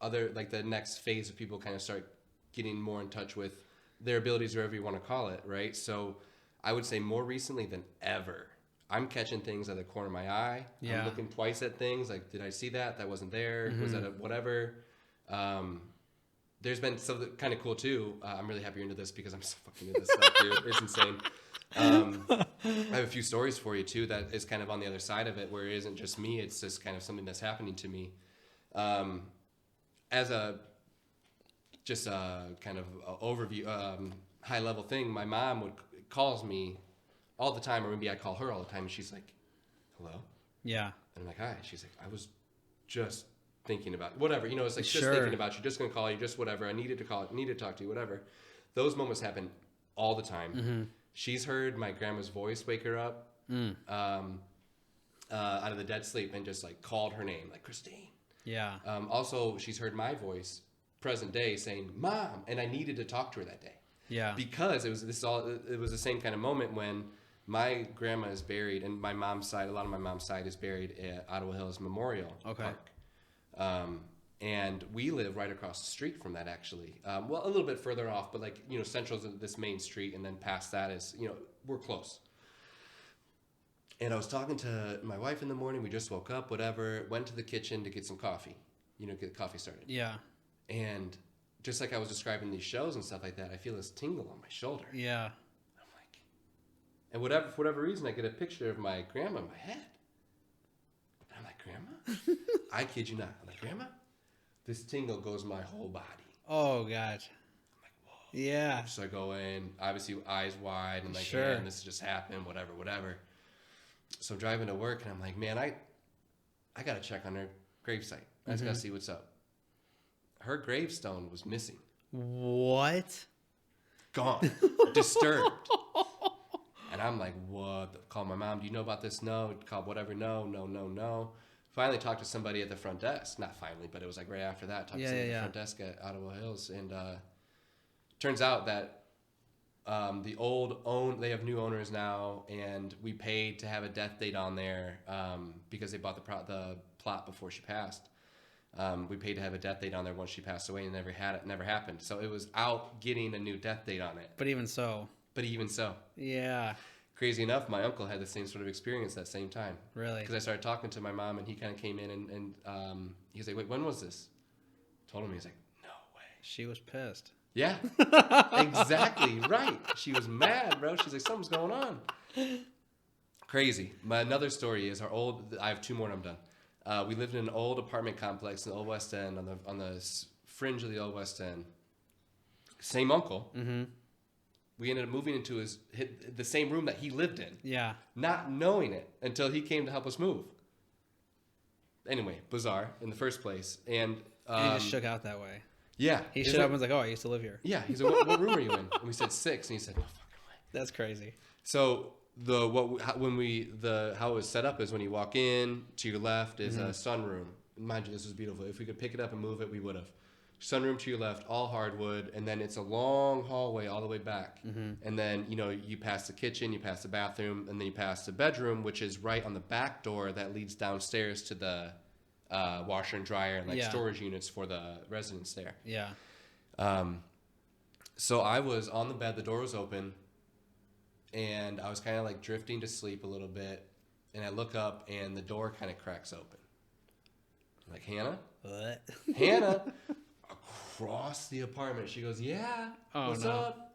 the next phase of people kind of start getting more in touch with their abilities, or whatever you want to call it, right? So I would say more recently than ever, I'm catching things out of the corner of my eye. Yeah. I'm looking twice at things. Like, did I see that? That wasn't there. Was that a whatever? There's been something kind of cool too. I'm really happy you're into this because I'm so fucking into this stuff, dude. It's insane. I have a few stories for you too that is kind of on the other side of it, where it isn't just me. It's just kind of something that's happening to me. As a kind of overview, high level thing, my mom calls me all the time, or maybe I call her all the time, and she's like, "Hello?" Yeah. And I'm like, "Hi." She's like, "I was just thinking about whatever, it's like Sure. just thinking about you, just gonna call you, just whatever. I needed to call, needed to talk to you, whatever." Those moments happen all the time. She's heard my grandma's voice wake her up out of the dead sleep and just like called her name, like Christine. Yeah. Also, she's heard my voice present day saying "Mom," and I needed to talk to her that day. Yeah. Because it was the same kind of moment when my grandma is buried, and my mom's side, a lot of my mom's side is buried at Ottawa Hills Memorial Park. And we live right across the street from that, actually. Well, a little bit further off, but like, Central's this main street, and then past that is, we're close. And I was talking to my wife in the morning. We just woke up, whatever, went to the kitchen to get some coffee, get coffee started. Yeah. And just like I was describing these shows and stuff like that, I feel this tingle on my shoulder. Yeah. I'm like, and for whatever reason, I get a picture of my grandma in my head. And I'm like, "Grandma?" I kid you not. I'm like, "Grandma?" This tingle goes my whole body. Oh, God. I'm like, whoa. Yeah. So I go in, obviously eyes wide, and like, Sure. Man, this just happened, whatever. So I'm driving to work, and I'm like, man, I got to check on her gravesite. I just got to see what's up. Her gravestone was missing. What? Gone. Disturbed. And I'm like, what? Call my mom. "Do you know about this?" "No." Call whatever. No. Finally talked to somebody at the front desk. Not finally, but it was like right after that. Talked to somebody at the front desk at Ottawa Hills. And turns out that they have new owners now, and we paid to have a death date on there because they bought the plot before she passed. We paid to have a death date on there once she passed away, and never happened. So it was out getting a new death date on it. But even so. Yeah. Crazy enough, my uncle had the same sort of experience that same time. Really? Because I started talking to my mom, and he kind of came in, and he's like, "Wait, when was this?" Told him. He's like, "No way." She was pissed. Yeah. Exactly right. She was mad, bro. She's like, "Something's going on." Crazy. Another story is I have two more and I'm done. We lived in an old apartment complex in the Old West End, on the fringe of the Old West End. Same uncle. Mm-hmm. We ended up moving into the same room that he lived in. Yeah. Not knowing it until he came to help us move. Anyway, bizarre in the first place. And he just shook out that way. Yeah. He shut up and was like, "Oh, I used to live here." Yeah. He's like, what room are you in? And we said 6. And he said, "No fucking way." That's crazy. So how it was set up is when you walk in, to your left is a sunroom. Mind you, this was beautiful. If we could pick it up and move it, we would have. sunroom to your left, all hardwood, and then it's a long hallway all the way back. And then, you know, you pass the kitchen, you pass the bathroom, and then you pass the bedroom, which is right on the back door that leads downstairs to the washer and dryer and like storage units for the residents there. Yeah. So I was on the bed, the door was open, and I was kind of like drifting to sleep a little bit, and I look up and the door kind of cracks open. I'm like, Hannah? What? Hannah? Across the apartment. She goes, yeah, what's up?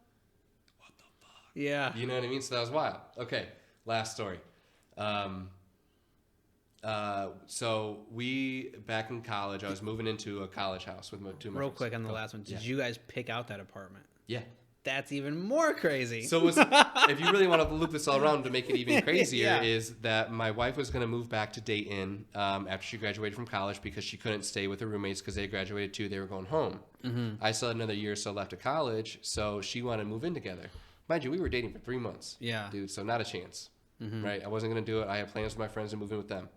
What the fuck? Yeah. You know what I mean? So that was wild. Okay, last story. So we, back in college, I was moving into a college house with my two Real quick on the last one. Did you guys pick out that apartment? Yeah. That's even more crazy. So if you really want to loop this all around to make it even crazier, is that my wife was going to move back to Dayton after she graduated from college because she couldn't stay with her roommates because they graduated too. They were going home. I still had another year or so left of college, so she wanted to move in together. Mind you, we were dating for 3 months. Yeah. Dude, so not a chance. Right? I wasn't going to do it. I had plans with my friends to move in with them.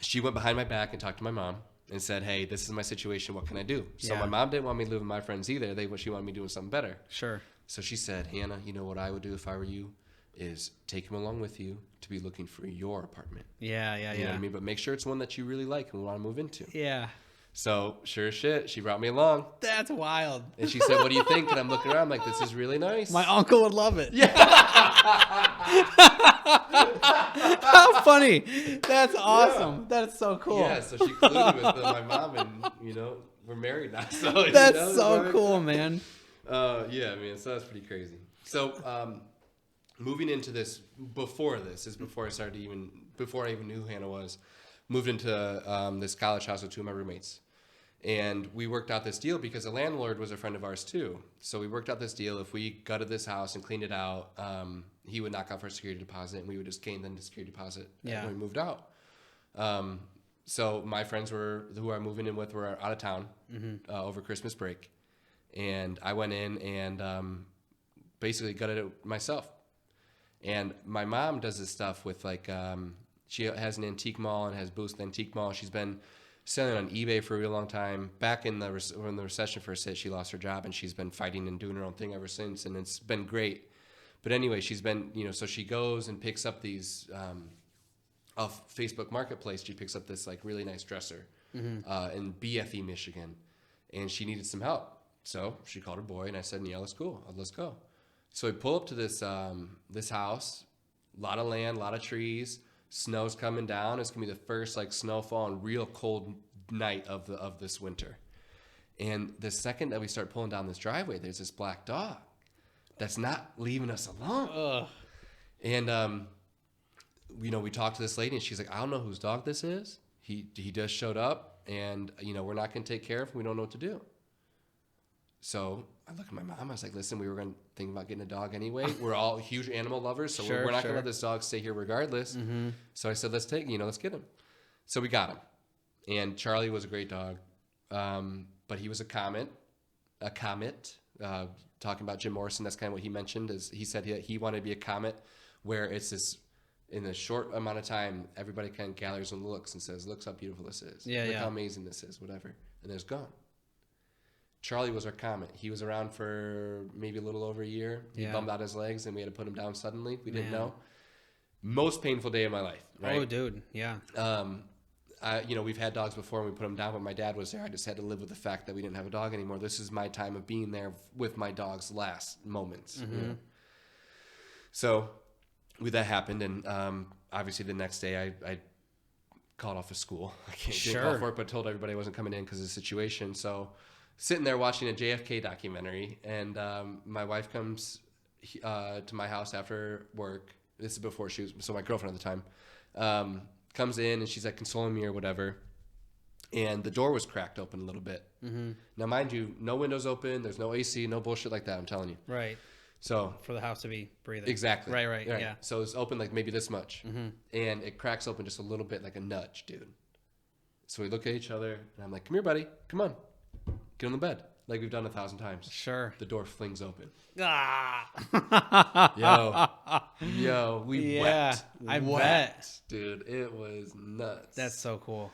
She went behind my back and talked to my mom and said, hey, this is my situation. What can I do? So my mom didn't want me to live with my friends either. She wanted me doing something better. Sure. So she said, Hannah, you know what I would do if I were you is take him along with you to be looking for your apartment. Yeah. You know what I mean? But make sure it's one that you really like and want to move into. Yeah. So sure as shit, she brought me along. That's wild. And she said, what do you think? And I'm looking around like, this is really nice. My uncle would love it. Yeah. How funny. That's awesome. Yeah. That's so cool. Yeah, so she colluded with my mom and, you know, we're married now. So that's so cool, man. Yeah, man, so that's pretty crazy. So moving into this, before I even knew who Hannah was, moved into this college house with two of my roommates. And we worked out this deal because the landlord was a friend of ours too. So we worked out this deal. If we gutted this house and cleaned it out, he would knock off our security deposit and we would just gain the security deposit when we moved out. So my friends who I'm moving in with were out of town over Christmas break. And I went in and basically gutted it myself. And my mom does this stuff with like, she has an antique mall and has booths at the antique mall. She's been selling on eBay for a real long time. Back when the recession first hit, she lost her job and she's been fighting and doing her own thing ever since. And it's been great. But anyway, she's been, so she goes and picks up these, off Facebook Marketplace, she picks up this like really nice dresser in BFE, Michigan. And she needed some help. So she called her boy and I said, yeah, let's go. So we pull up to this house, a lot of land, a lot of trees. Snow's coming down. It's gonna be the first like snowfall and real cold night of this winter. And the second that we start pulling down this driveway, there's this black dog that's not leaving us alone. Ugh. And we talked to this lady and she's like, I don't know whose dog this is. He just showed up and we're not gonna take care of him. We don't know what to do. So I look at my mom. I was like, listen, we were going to think about getting a dog anyway. We're all huge animal lovers, so we're not going to let this dog stay here regardless. So I said, let's get him. So we got him. And Charlie was a great dog. But he was a comet. Talking about Jim Morrison, that's kind of what he mentioned. Is he said he wanted to be a comet where it's this, in a short amount of time, everybody kind of gathers and looks and says, look how beautiful this is. Look how amazing this is, whatever. And then it's gone. Charlie was our comet. He was around for maybe a little over a year. He bummed out his legs, and we had to put him down suddenly. We didn't know. Most painful day of my life. Right? Oh, dude, yeah. We've had dogs before, and we put them down, but my dad was there. I just had to live with the fact that we didn't have a dog anymore. This is my time of being there with my dog's last moments. So, that happened, and obviously the next day I called off of school. I didn't call for it, but told everybody I wasn't coming in because of the situation. So. Sitting there watching a JFK documentary, and my wife comes to my house after work. This is before she was, so my girlfriend at the time, comes in and she's like consoling me or whatever. And the door was cracked open a little bit. Now, mind you, no windows open. There's no AC, no bullshit like that. I'm telling you. Right. So for the house to be breathing. Exactly. Right. Yeah. So it's open like maybe this much, and it cracks open just a little bit, like a nudge, dude. So we look at each other, and I'm like, "Come here, buddy. Come on." Get on the bed, like we've done 1,000 times. Sure. The door flings open. Ah. Yo, we wept. I bet. Dude, it was nuts. That's so cool.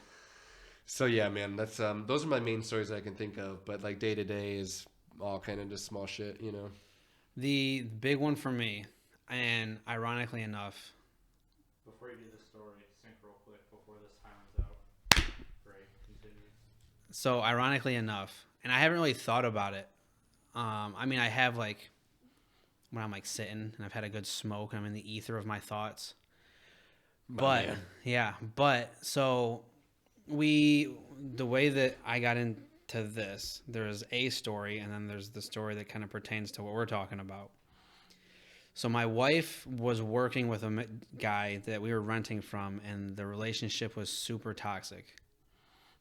So yeah, man, that's those are my main stories I can think of. But like day to day is all kind of just small shit, you know. The big one for me, and ironically enough, Before you do the story, sync real quick before this timer's out. Great, continue. so ironically enough, and I haven't really thought about it. I mean, I have like when I'm like sitting and I've had a good smoke, I'm in the ether of my thoughts. But man. yeah, but so the way that I got into this, there's a story and then there's the story that kind of pertains to what we're talking about. So my wife was working with a guy that we were renting from, and the relationship was super toxic.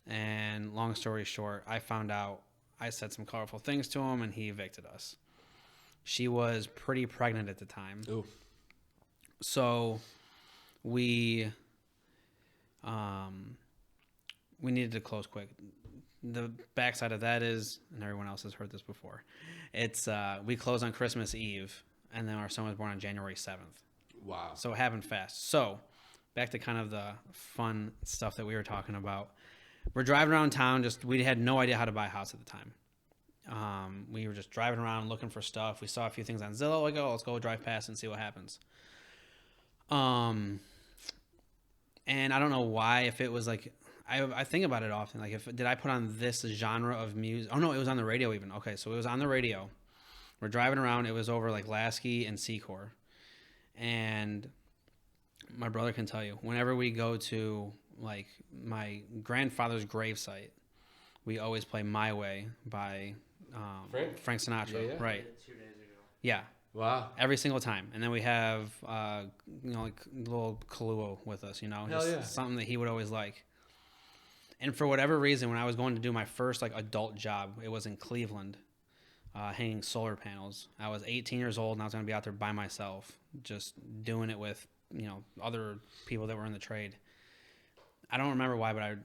And long story short, I found out, I said some colorful things to him and he evicted us. She was pretty pregnant at the time. Ooh. So we needed to close quick. The backside of that is, and everyone else has heard this before, it's we closed on Christmas Eve, and then our son was born on January 7th. Wow. So it happened fast. So back to kind of the fun stuff that we were talking about. We're driving around town. We had no idea how to buy a house at the time. We were just driving around looking for stuff. We saw a few things on Zillow. Like, oh, let's go drive past and see what happens. And I don't know why, if it was like, I think about it often. Like, did I put on this genre of music? Oh no, it was on the radio even. Okay, so it was on the radio. We're driving around. It was over like Lasky and Secor. And my brother can tell you, whenever we go to like my grandfather's gravesite, we always play My Way by Frank Sinatra. Yeah, yeah. Right. 2 days ago. Yeah. Wow. Every single time. And then we have, like little Kahlua with us, Hell just yeah. something that he would always like. And for whatever reason, when I was going to do my first like adult job, it was in Cleveland, hanging solar panels. I was 18 years old and I was going to be out there by myself, just doing it with, other people that were in the trade. I don't remember why, but I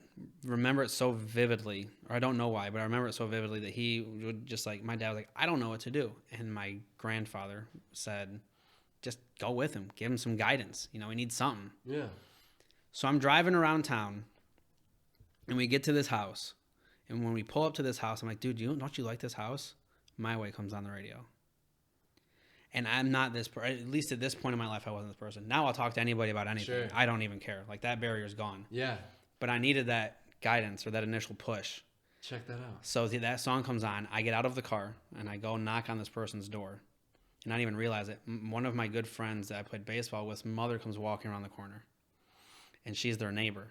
remember it so vividly, or I don't know why, but I remember it so vividly that he would just like, my dad was like, I don't know what to do. And my grandfather said, just go with him, give him some guidance. He needs something. Yeah. So I'm driving around town and we get to this house. And when we pull up to this house, I'm like, dude, don't you like this house? My Way comes on the radio. And I'm not this, at least at this point in my life, I wasn't this person. Now I'll talk to anybody about anything. Sure. I don't even care. Like, that barrier's gone. Yeah. But I needed that guidance or that initial push. Check that out. So that song comes on. I get out of the car and I go knock on this person's door. And I didn't even realize it. One of my good friends that I played baseball with, mother comes walking around the corner. And she's their neighbor.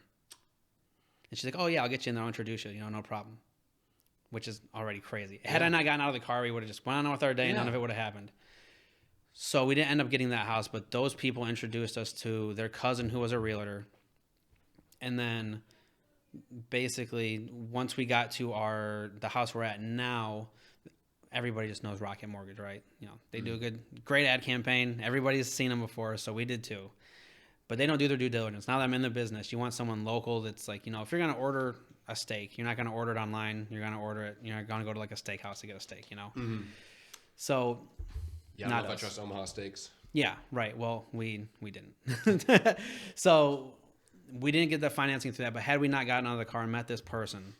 And she's like, oh, yeah, I'll get you in there. I'll introduce you. No problem. Which is already crazy. Had I not gotten out of the car, we would have just went on with our day and none of it would have happened. So we didn't end up getting that house, but those people introduced us to their cousin who was a realtor. And then basically once we got to the house we're at now, everybody just knows Rocket Mortgage, right? They do a great ad campaign. Everybody's seen them before, so we did too. But they don't do their due diligence. Now that I'm in the business, you want someone local that's like, if you're going to order a steak, you're not going to order it online. You're going to order it. You're not going to go to like a steakhouse to get a steak, Mm-hmm. So yeah, I don't know if I trust Omaha steaks. Yeah, right. Well, we didn't. So we didn't get the financing through that. But had we not gotten out of the car and met this person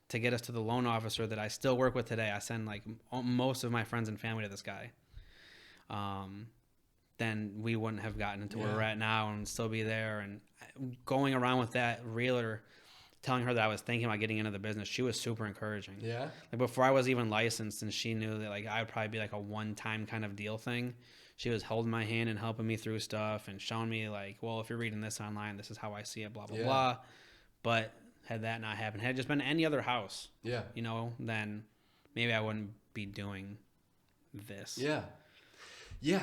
to get us to the loan officer that I still work with today, I send like most of my friends and family to this guy. Then we wouldn't have gotten into where we're at now and still be there. And going around with that realtor, telling her that I was thinking about getting into the business, she was super encouraging. Yeah. Like before I was even licensed, and she knew that like I would probably be like a one-time kind of deal thing. She was holding my hand and helping me through stuff and showing me like, well, if you're reading this online, this is how I see it, blah blah blah. But had that not happened, had it just been any other house, then maybe I wouldn't be doing this. Yeah. Yeah,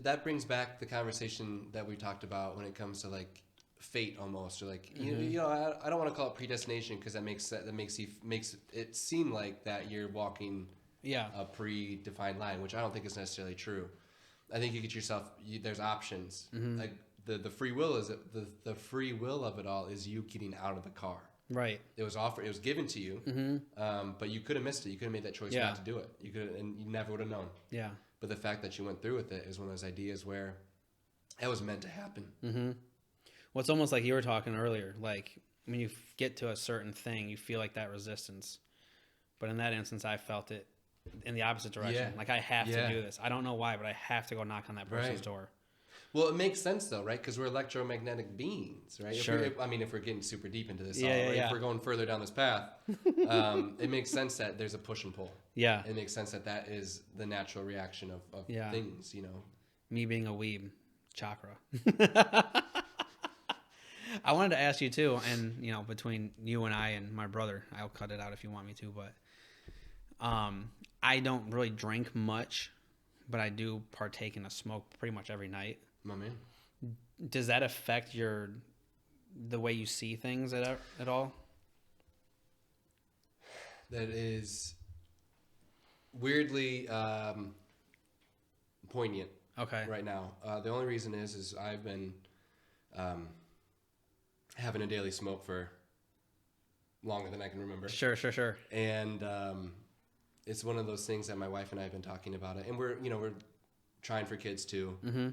that brings back the conversation that we talked about when it comes to like fate almost, or like I don't want to call it predestination because that makes it seem like that you're walking a predefined line, which I don't think is necessarily true. I think you get yourself there's options. Like the free will is the free will of it all is you getting out of the car. Right. It was offered. It was given to you, but you could have missed it. You could have made that choice not to do it. You could, and you never would have known. Yeah. But the fact that you went through with it is one of those ideas where it was meant to happen. Mm-hmm. Well, it's almost like you were talking earlier. Like when you get to a certain thing, you feel like that resistance. But in that instance, I felt it in the opposite direction. Yeah. Like, I have Yeah. to do this. I don't know why, but I have to go knock on that person's door. Well, it makes sense though, right? Because we're electromagnetic beings, right? Sure. If we're getting super deep into this, Yeah. if we're going further down this path, it makes sense that there's a push and pull. Yeah. It makes sense that is the natural reaction of things, you know. Me being a weeb, chakra. I wanted to ask you too, and you know, between you and I and my brother, I'll cut it out if you want me to, but I don't really drink much, but I do partake in a smoke pretty much every night. My man. Does that affect the way you see things at all? That is weirdly poignant. Okay. Right now, the only reason is I've been having a daily smoke for longer than I can remember. Sure. And it's one of those things that my wife and I have been talking about it, and we're trying for kids too. Mm-hmm.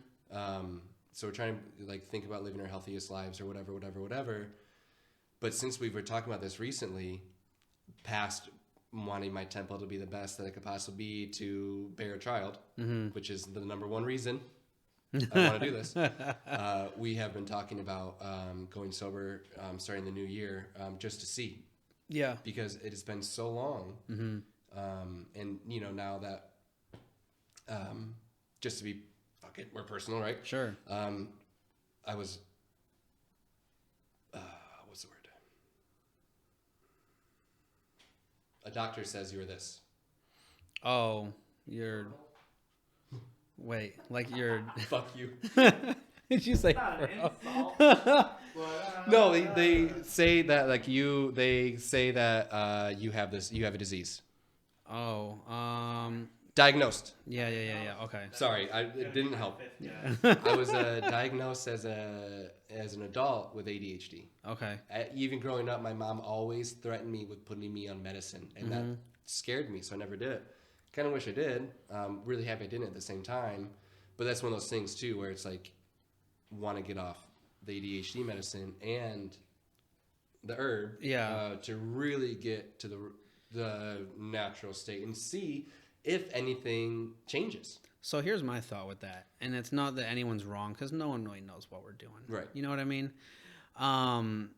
So we're trying to like think about living our healthiest lives or whatever. But since we were talking about this recently, past wanting my temple to be the best that it could possibly be to bear a child, which is the number one reason I want to do this. We have been talking about going sober starting the new year just to see. Yeah. Because it has been so long. Mm-hmm. And, now that just to be, fuck it, we're personal, right? Sure. I was, what's the word? A doctor says you're this. Oh, you're... Wait, like you're... Fuck you. Did you say... Not an insult. No, they say that they say that you have a disease. Oh, Diagnosed. yeah, okay. Sorry, it didn't help. Yeah. I was diagnosed as an adult with ADHD. Okay. Even growing up, my mom always threatened me with putting me on medicine, and that scared me, so I never did it. Kind of wish I did. Really happy I didn't at the same time. But that's one of those things, too, where it's like, want to get off the ADHD medicine and the herb to really get to the natural state and see if anything changes. So here's my thought with that. And it's not that anyone's wrong, because no one really knows what we're doing. Right. You know what I mean? And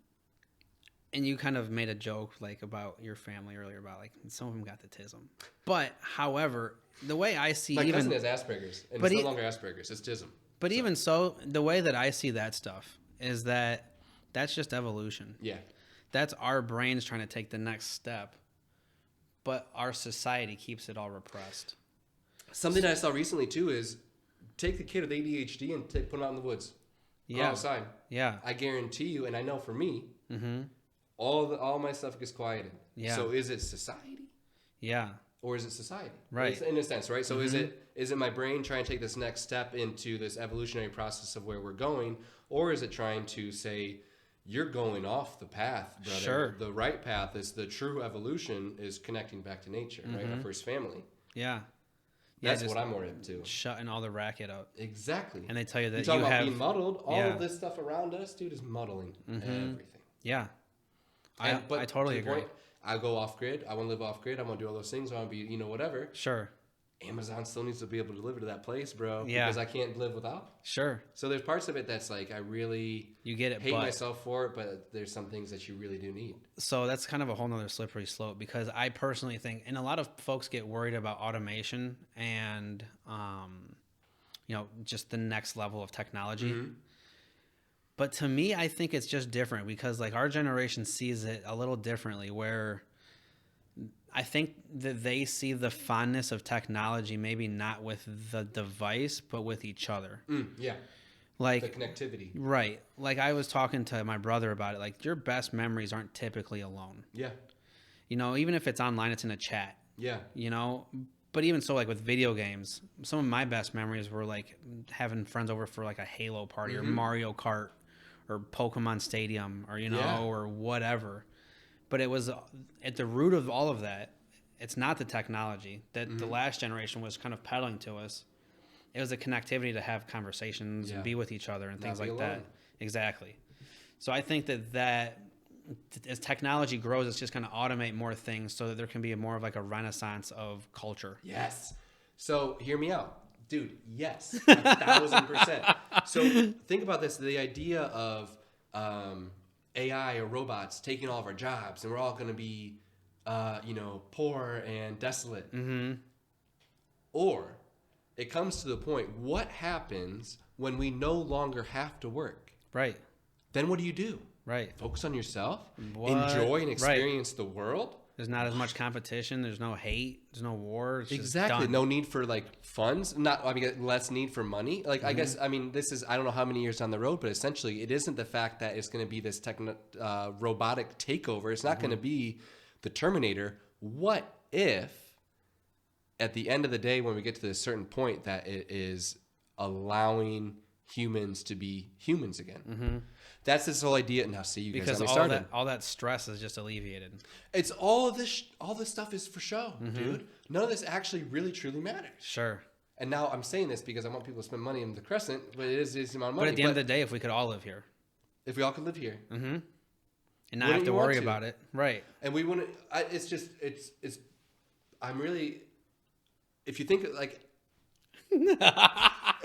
you kind of made a joke like about your family earlier about like some of them got the tism. But however, the way I see my cousin has Asperger's, and it's no longer Asperger's, it's tism. But even so, the way that I see that stuff is that that's just evolution. Yeah. That's our brains trying to take the next step. But our society keeps it all repressed. Something I saw recently too is take the kid with ADHD and put him out in the woods. Go outside. Yeah. I guarantee you, and I know for me, all my stuff gets quieted. Yeah. So is it society? Yeah. Or is it society? Right. In a sense, right? So is it my brain trying to take this next step into this evolutionary process of where we're going, or is it trying to say, you're going off the path, brother. Sure. The right path is the true evolution is connecting back to nature, right? Our first family. Yeah. That's what I'm more into. Shutting all the racket up. Exactly. And they tell you that you talk about have being muddled. All of this stuff around us, dude, is muddling everything. Yeah. But I totally to the agree. point, I go off grid. I want to live off grid. I want to do all those things. I want to be, whatever. Sure. Amazon still needs to be able to deliver to that place, bro. Yeah. Because I can't live without. Sure. So there's parts of it that's like I really You get it, hate but myself for it, but there's some things that you really do need. so that's kind of a whole nother slippery slope because I personally think, and a lot of folks get worried about automation and, just the next level of technology. But to me, I think it's just different because like our generation sees it a little differently where I think that they see the fondness of technology, maybe not with the device, but with each other. Yeah. Like The connectivity. Right. Like I was talking to my brother about it. Like your best memories aren't typically alone. Yeah. Even if it's online, it's in a chat. Yeah. But even so, like with video games, some of my best memories were like having friends over for like a Halo party or Mario Kart or Pokemon Stadium or, or whatever. But it was at the root of all of that. It's not the technology that the last generation was kind of peddling to us. It was the connectivity to have conversations and be with each other and things like that. Exactly. So I think that as technology grows, it's just going to automate more things so that there can be more of like a renaissance of culture. Yes. So hear me out. Dude, yes. 1,000%. So think about this. The idea of AI or robots taking all of our jobs and we're all going to be, poor and desolate. Mm-hmm. Or it comes to the point, what happens when we no longer have to work? Right. Then what do? Right. Focus on yourself? What? Enjoy and experience the world? There's not as much competition. There's no hate. There's no war. It's Exactly. Just done. No need for like funds. Less need for money. Like I guess this is I don't know how many years down the road, but essentially it isn't the fact that it's going to be this robotic takeover. It's not going to be the Terminator. What if at the end of the day, when we get to this certain point, that it is allowing humans to be humans again? Mm-hmm. That's this whole idea. Now, see, you guys because got me started. all that stress is just alleviated. It's all of this. All this stuff is for show, dude. None of this actually really truly matters. Sure. And now I'm saying this because I want people to spend money in the Crescent, but it is the amount of money. But at the end of the day, if we could all live here, if we all could live here, and not have to worry about it, right? And we wouldn't. It's just. It's. I'm really. If you think like.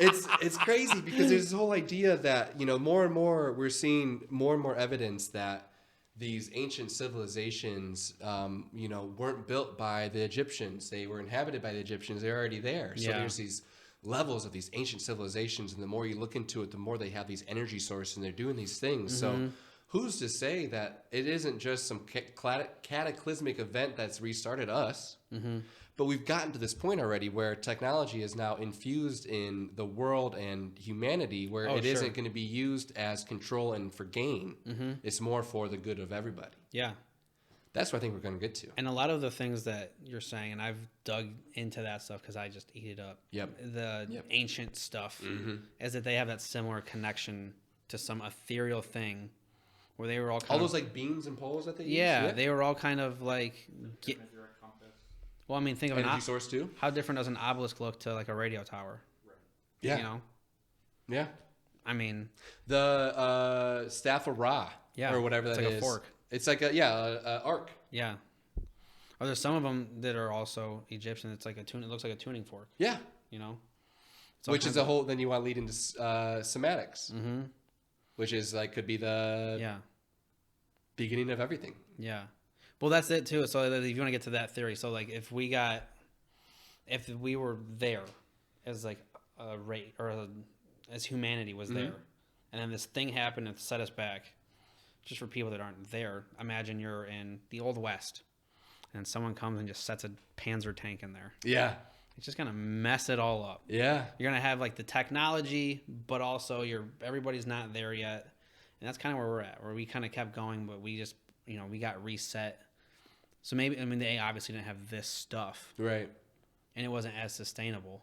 It's crazy because there's this whole idea that more and more we're seeing more and more evidence that these ancient civilizations weren't built by the Egyptians. They were inhabited by the Egyptians. They're already there. So there's these levels of these ancient civilizations, and the more you look into it, the more they have these energy sources and they're doing these things. So who's to say that it isn't just some cataclysmic event that's restarted us? But we've gotten to this point already where technology is now infused in the world and humanity, where it isn't going to be used as control and for gain. It's more for the good of everybody. Yeah. That's what I think we're going to get to. And a lot of the things that you're saying, and I've dug into that stuff because I just eat it up. The ancient stuff is that they have that similar connection to some ethereal thing where they were all those like beams and poles that they use? Yeah, they were all kind of like... Well, I mean, think of energy source too. How different does an obelisk look to like a radio tower? Right. Yeah. Yeah. I mean, the staff of Ra. Yeah. Or whatever that is. It's like a fork. It's like a arc. Yeah. Or there's some of them that are also Egyptian. It's like it looks like a tuning fork. Yeah. Which is a whole. Then you want to lead into semantics. Which is like could be the beginning of everything. Yeah. Well, that's it too. So if you want to get to that theory, so like if we were there as like a rate or as humanity was there, and then this thing happened and set us back, just for people that aren't there, imagine you're in the Old West, and someone comes and just sets a Panzer tank in there. Yeah. It's just gonna mess it all up. Yeah. You're gonna have like the technology, but also everybody's not there yet, and that's kind of where we're at. Where we kind of kept going, but we just we got reset. So maybe, they obviously didn't have this stuff. Right. And it wasn't as sustainable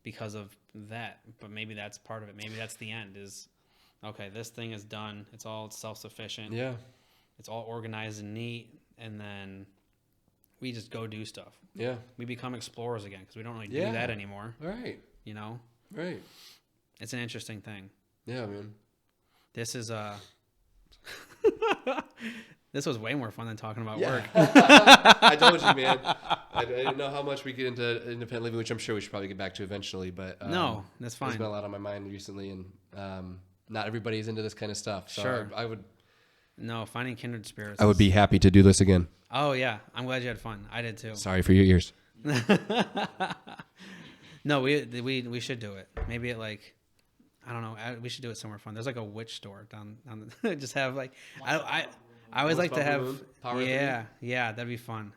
because of that. But maybe that's part of it. Maybe that's the end is, okay, this thing is done. It's all self-sufficient. Yeah. It's all organized and neat. And then we just go do stuff. Yeah. We become explorers again because we don't really do that anymore. Right. Right. It's an interesting thing. Yeah, man. This is This was way more fun than talking about work. I told you, man. I didn't know how much we get into independent living, which I'm sure we should probably get back to eventually. But no, that's fine. There's been a lot on my mind recently, and not everybody's into this kind of stuff. So sure. I would. No, finding kindred spirits. I would be happy to do this again. Oh yeah, I'm glad you had fun. I did too. Sorry for your ears. No, we should do it. Maybe I don't know. We should do it somewhere fun. There's like a witch store down just have like I always like to have yeah, that'd be fun.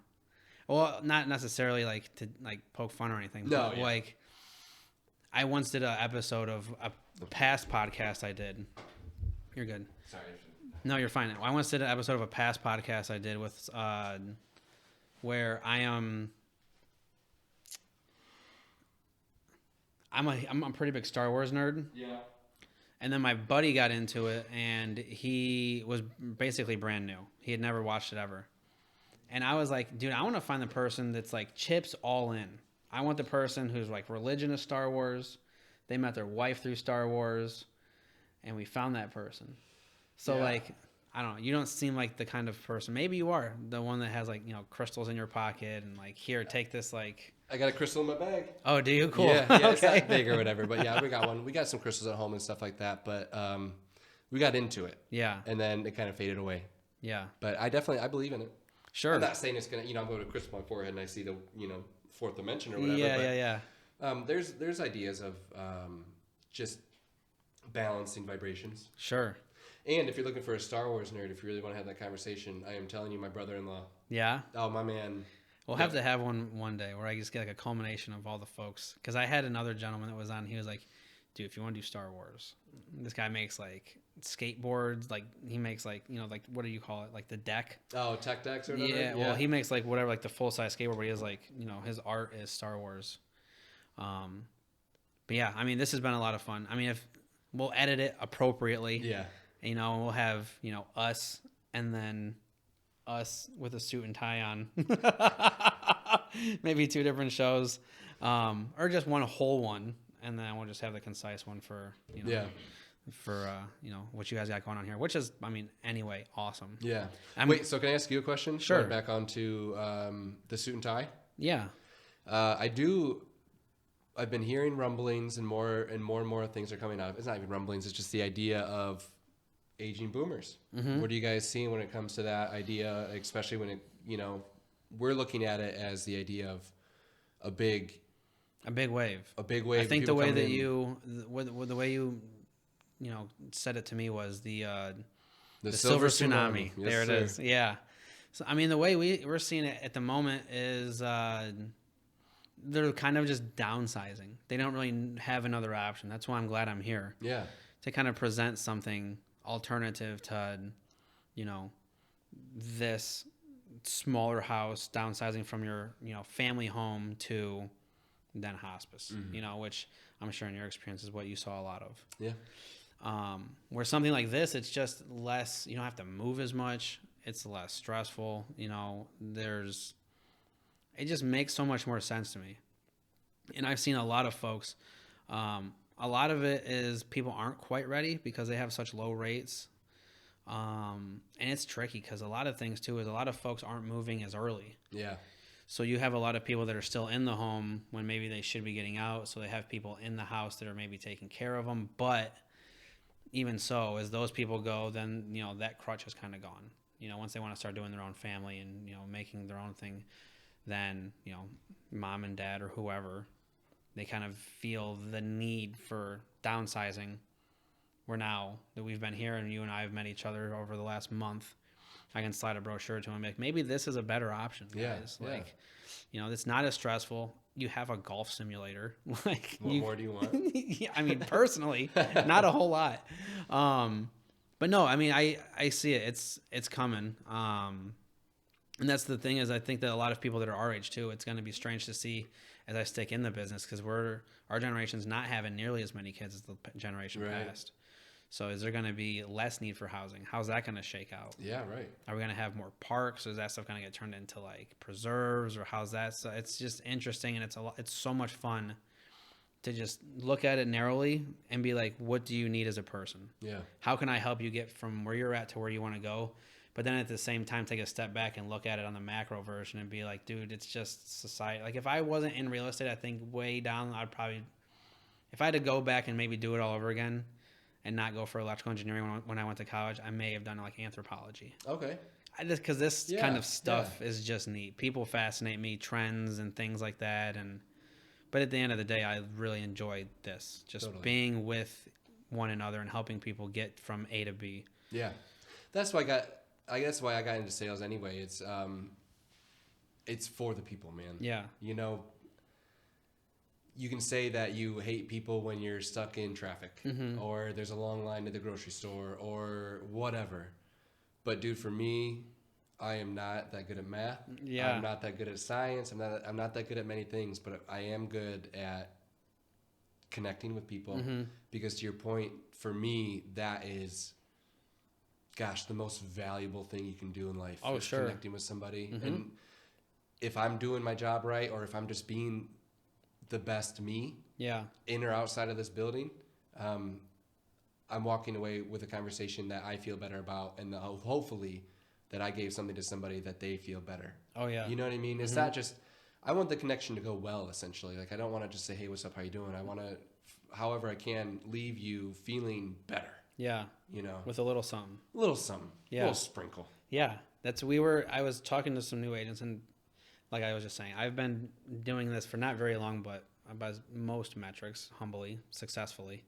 Well, not necessarily like to like poke fun or anything. No, but like I once did an episode of a past podcast I did. You're good. Sorry. No, you're fine. I once did an episode of a past podcast I did with where I'm a pretty big Star Wars nerd. Yeah. And then my buddy got into it, and he was basically brand new. He had never watched it ever. And I was like, dude, I want to find the person that's like chips all in. I want the person who's like religion of Star Wars. They met their wife through Star Wars, and we found that person. So like, I don't know. You don't seem like the kind of person. Maybe you are the one that has like, you know, crystals in your pocket and like, here, take this. Like, I got a crystal in my bag. oh, do you? Cool. Yeah, yeah, it's Okay. not big or whatever, but yeah, we got one. We got some crystals at home and stuff like that, but we got into it. Yeah. And then it kind of faded away. Yeah. But I believe in it. Sure. I'm not saying it's gonna, I'm going to crystal on my forehead and I see the, fourth dimension or whatever. Yeah. There's ideas of just balancing vibrations. Sure. And if you're looking for a Star Wars nerd, if you really want to have that conversation, I am telling you, my brother-in-law. Yeah. Oh, my man. We'll have to have one day where I just get like a culmination of all the folks. Because I had another gentleman that was on. He was like, dude, if you want to do Star Wars, this guy makes like skateboards. Like he makes like, like what do you call it? Like the deck. Oh, tech decks or whatever? Yeah. Well, he makes like whatever, like the full-size skateboard. But he has like, his art is Star Wars. But yeah, I mean, this has been a lot of fun. I mean, if we'll edit it appropriately. Yeah. We'll have, us and then us with a suit and tie on. Maybe 2 different shows. Or just one whole one. And then we'll just have the concise one for, what you guys got going on here. Which is, I mean, anyway, awesome. Yeah. Wait, so can I ask you a question? Sure. Going back onto the suit and tie? Yeah. I've been hearing rumblings and more things are coming out. It's not even rumblings. It's just the idea of aging boomers. Mm-hmm. What are you guys seeing when it comes to that idea, especially when we're looking at it as the idea of a big wave. I think the way that the way you said it to me was the silver tsunami. Yes, there it sir. is. Yeah. So I mean, the way we're seeing it at the moment is they're kind of just downsizing. They don't really have another option. That's why I'm glad I'm here. Yeah. To kind of present something alternative to, this smaller house, downsizing from your, family home to then hospice, which I'm sure in your experience is what you saw a lot of. Yeah. Where something like this, it's just less, you don't have to move as much. It's less stressful. It just makes so much more sense to me. And I've seen a lot of folks, a lot of it is people aren't quite ready because they have such low rates. And it's tricky because a lot of things too is a lot of folks aren't moving as early. Yeah. So you have a lot of people that are still in the home when maybe they should be getting out. So they have people in the house that are maybe taking care of them. But even so, as those people go, then, that crutch is kind of gone. Once they want to start doing their own family and, making their own thing, then, mom and dad or whoever, they kind of feel the need for downsizing. Where now that we've been here and you and I have met each other over the last month, I can slide a brochure to him and be like, maybe this is a better option, guys. Yeah. Like, it's not as stressful. You have a golf simulator. Like, what more do you want? Yeah, I mean, personally, not a whole lot. But no, I mean, I see it. It's coming. And that's the thing is I think that a lot of people that are our age too, it's going to be strange to see as I stick in the business because our generation's not having nearly as many kids as the generation past. So is there going to be less need for housing? How's that going to shake out? Yeah, right. Are we going to have more parks? Or is that stuff going to get turned into like preserves or how's that? So it's just interesting and it's so much fun to just look at it narrowly and be like, what do you need as a person? Yeah. How can I help you get from where you're at to where you want to go? But then at the same time, take a step back and look at it on the macro version and be like, dude, it's just society. Like if I wasn't in real estate, I think way down, if I had to go back and maybe do it all over again and not go for electrical engineering when I went to college, I may have done like anthropology. Okay. Because this kind of stuff is just neat. People fascinate me, trends and things like that. But at the end of the day, I really enjoyed this. Just being with one another and helping people get from A to B. Yeah. That's why I guess why I got into sales anyway. It's for the people, man. Yeah. You can say that you hate people when you're stuck in traffic or there's a long line to the grocery store or whatever. But dude, for me, I am not that good at math. Yeah. I'm not that good at science. I'm not that good at many things, but I am good at connecting with people because to your point, for me, that is the most valuable thing you can do in life is connecting with somebody. And if I'm doing my job right or if I'm just being the best me in or outside of this building, I'm walking away with a conversation that I feel better about, and hopefully that I gave something to somebody that they feel better. Oh yeah. You know what I mean? It's not just, I want the connection to go well, essentially. Like, I don't want to just say, hey, what's up? How you doing? I want to, however I can, leave you feeling better. Yeah. You know? With a little something. A little something. Yeah. A little sprinkle. Yeah. I was talking to some new agents, and like I was just saying, I've been doing this for not very long, but by most metrics, humbly, successfully.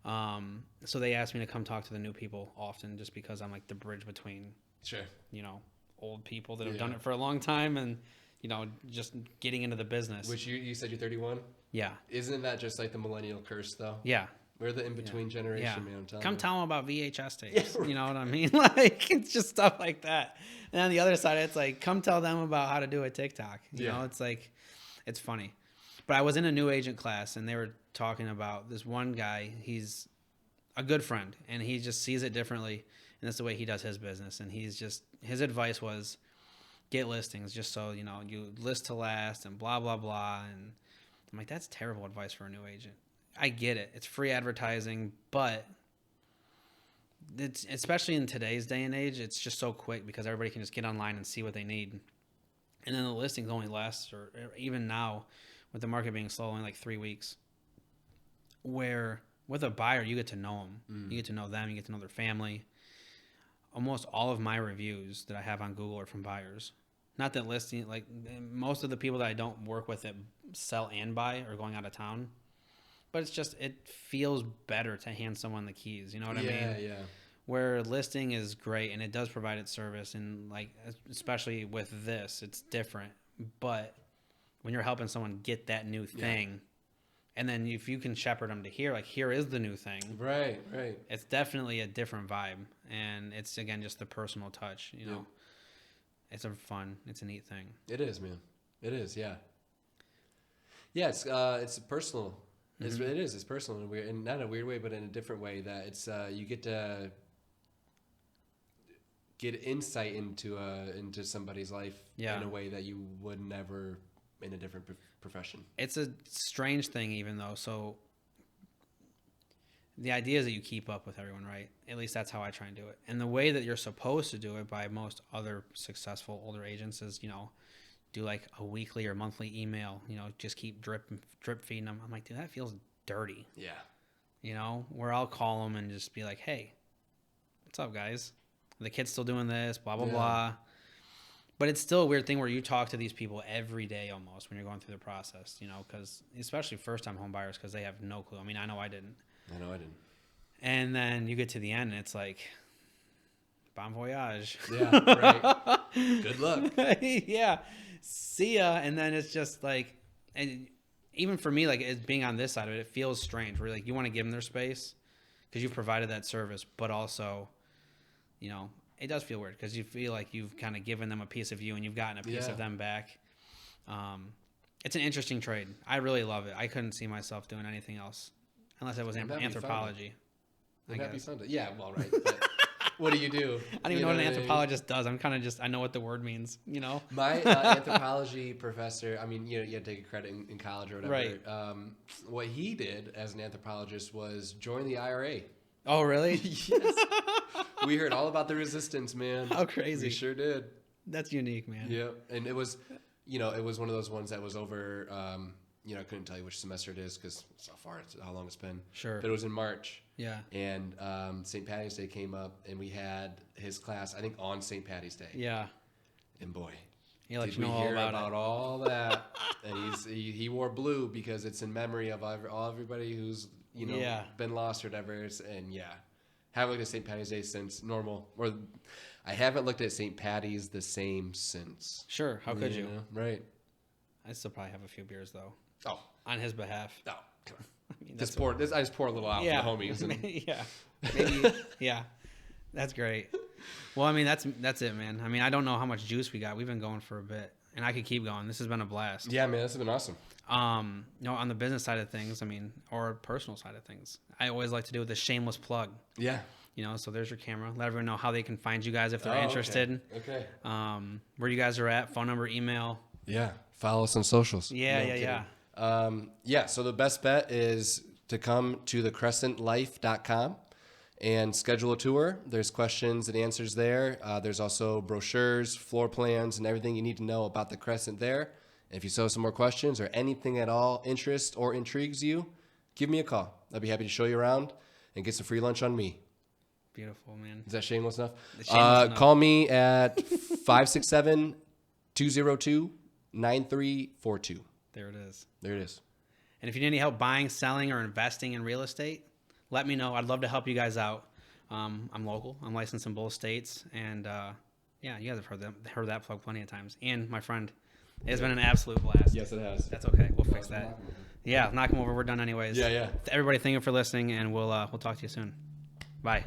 So they asked me to come talk to the new people often, just because I'm like the bridge between, Sure. you know, old people that have done it for a long time and, you know, just getting into the business. Which you said you're 31? Yeah. Isn't that just like the millennial curse, though? Yeah. We're the in-between generation, man. I'm telling Come you. tell them about VHS tapes. You know what I mean? Like, it's just stuff like that. And on the other side, it's like, come tell them about how to do a TikTok. You know, it's like, it's funny. But I was in a new agent class, and they were talking about this one guy. He's a good friend, and he just sees it differently, and that's the way he does his business. And his advice was, get listings just so, you know, you list to last and blah, blah, blah. And I'm like, that's terrible advice for a new agent. I get it. It's free advertising, but it's, especially in today's day and age, it's just so quick because everybody can just get online and see what they need. And then the listings only last, or even now with the market being slow, only like 3 weeks. Where with a buyer, you get to know them. You get to know them. You get to know their family. Almost all of my reviews that I have on Google are from buyers. Not that listing, like most of the people that I don't work with that sell and buy are going out of town. But it's just, it feels better to hand someone the keys. You know what I mean? Yeah. Where listing is great and it does provide its service, and like, especially with this, it's different. But when you're helping someone get that new thing, and then if you can shepherd them to here, like, here is the new thing. Right. It's definitely a different vibe. And it's, again, just the personal touch, you know? It's it's a neat thing. It is, man. It is, yeah. Yeah, it's personal. It is. It's personal in a weird, and not in a weird way, but in a different way. That it's you get to get insight into somebody's life in a way that you would never in a different profession. It's a strange thing, even though. So the idea is that you keep up with everyone, right? At least that's how I try and do it. And the way that you're supposed to do it by most other successful older agents is, you know, do like a weekly or monthly email, you know, just keep drip feeding them. I'm like, dude, that feels dirty. Yeah. You know, where I'll call them and just be like, hey, what's up, guys? The kid's still doing this, blah, blah, blah. But it's still a weird thing where you talk to these people every day almost when you're going through the process, you know, because especially first-time home buyers, because they have no clue. I mean, I know I didn't. And then you get to the end and it's like, bon voyage. Yeah, right. Good luck. Yeah. See ya. And then it's just like, and even for me, like, it's being on this side of it, it feels strange. Where like, you want to give them their space because you've provided that service, but also, you know, it does feel weird because you feel like you've kind of given them a piece of you and you've gotten a piece of them back. It's an interesting trade. I really love it. I couldn't see myself doing anything else unless it was anthropology. Yeah, well, right. But what do you do? I don't even know what an anthropologist does. I'm kind of just, I know what the word means, you know? My anthropology professor, I mean, you know, you had to take a credit in college or whatever. Right. What he did as an anthropologist was join the IRA. Oh, really? Yes. We heard all about the resistance, man. How crazy. We sure did. That's unique, man. Yeah. And it was, you know, it was one of those ones that was over, you know, I couldn't tell you which semester it is because it's how long it's been. Sure. But it was in March. Yeah. And St. Patty's Day came up, and we had his class, I think, on St. Patty's Day. Yeah. And boy, did we hear about all that. And he wore blue because it's in memory of everybody who's, you know, been lost or whatever. And yeah, haven't looked at St. Patty's Day since normal. Or I haven't looked at St. Patty's the same since. Sure. How could you? Right. I still probably have a few beers, though. Oh. On his behalf. Oh, come on. I mean, I just pour a little out for the homies. And... yeah. Maybe, yeah. That's great. Well, I mean, that's it, man. I mean, I don't know how much juice we got. We've been going for a bit, and I could keep going. This has been a blast. Yeah, man, this has been awesome. You know, on the business side of things, I mean, or personal side of things, I always like to do the shameless plug. Yeah. You know, so there's your camera. Let everyone know how they can find you guys if they're interested. Okay. Where you guys are at, phone number, email. Yeah. Follow us on socials. Yeah. So the best bet is to come to thecrescentlife.com. and schedule a tour. There's questions and answers there. There's also brochures, floor plans, and everything you need to know about the Crescent there. And if you still have some more questions or anything at all interests or intrigues you, give me a call. I'd be happy to show you around and get some free lunch on me. Beautiful, man. Is that shameless enough? Shameless enough. Call me at 567-202-9342. There it is. There it is. And if you need any help buying, selling, or investing in real estate, let me know. I'd love to help you guys out. I'm local. I'm licensed in both states. And, yeah, you guys have heard that plug plenty of times. And my friend, it's been an absolute blast. Yes, it has. That's okay. We'll fix that. Yeah, knock them over. We're done anyways. Yeah. Everybody, thank you for listening, and we'll talk to you soon. Bye.